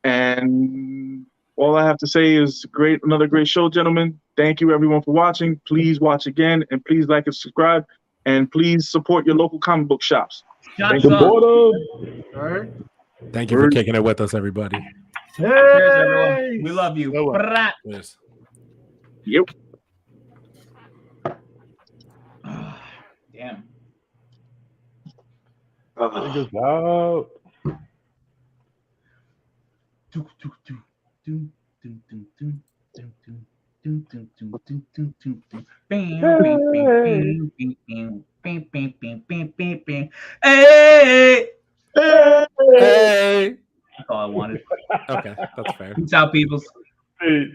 [SPEAKER 5] And all I have to say is another great show, gentlemen. Thank you everyone for watching. Please watch again, and please like and subscribe, and please support your local comic book shops.
[SPEAKER 6] Support them. All
[SPEAKER 2] right.
[SPEAKER 4] Thank you for kicking it with us, everybody.
[SPEAKER 2] Hey!
[SPEAKER 1] Cheers, everyone. We love you.
[SPEAKER 4] Cheers.
[SPEAKER 5] Yep.
[SPEAKER 1] Damn.
[SPEAKER 6] Take us out.
[SPEAKER 1] Hey!
[SPEAKER 4] Hey!
[SPEAKER 1] That's all I wanted.
[SPEAKER 4] Okay, that's fair.
[SPEAKER 1] Peace out, peoples.
[SPEAKER 6] Hey.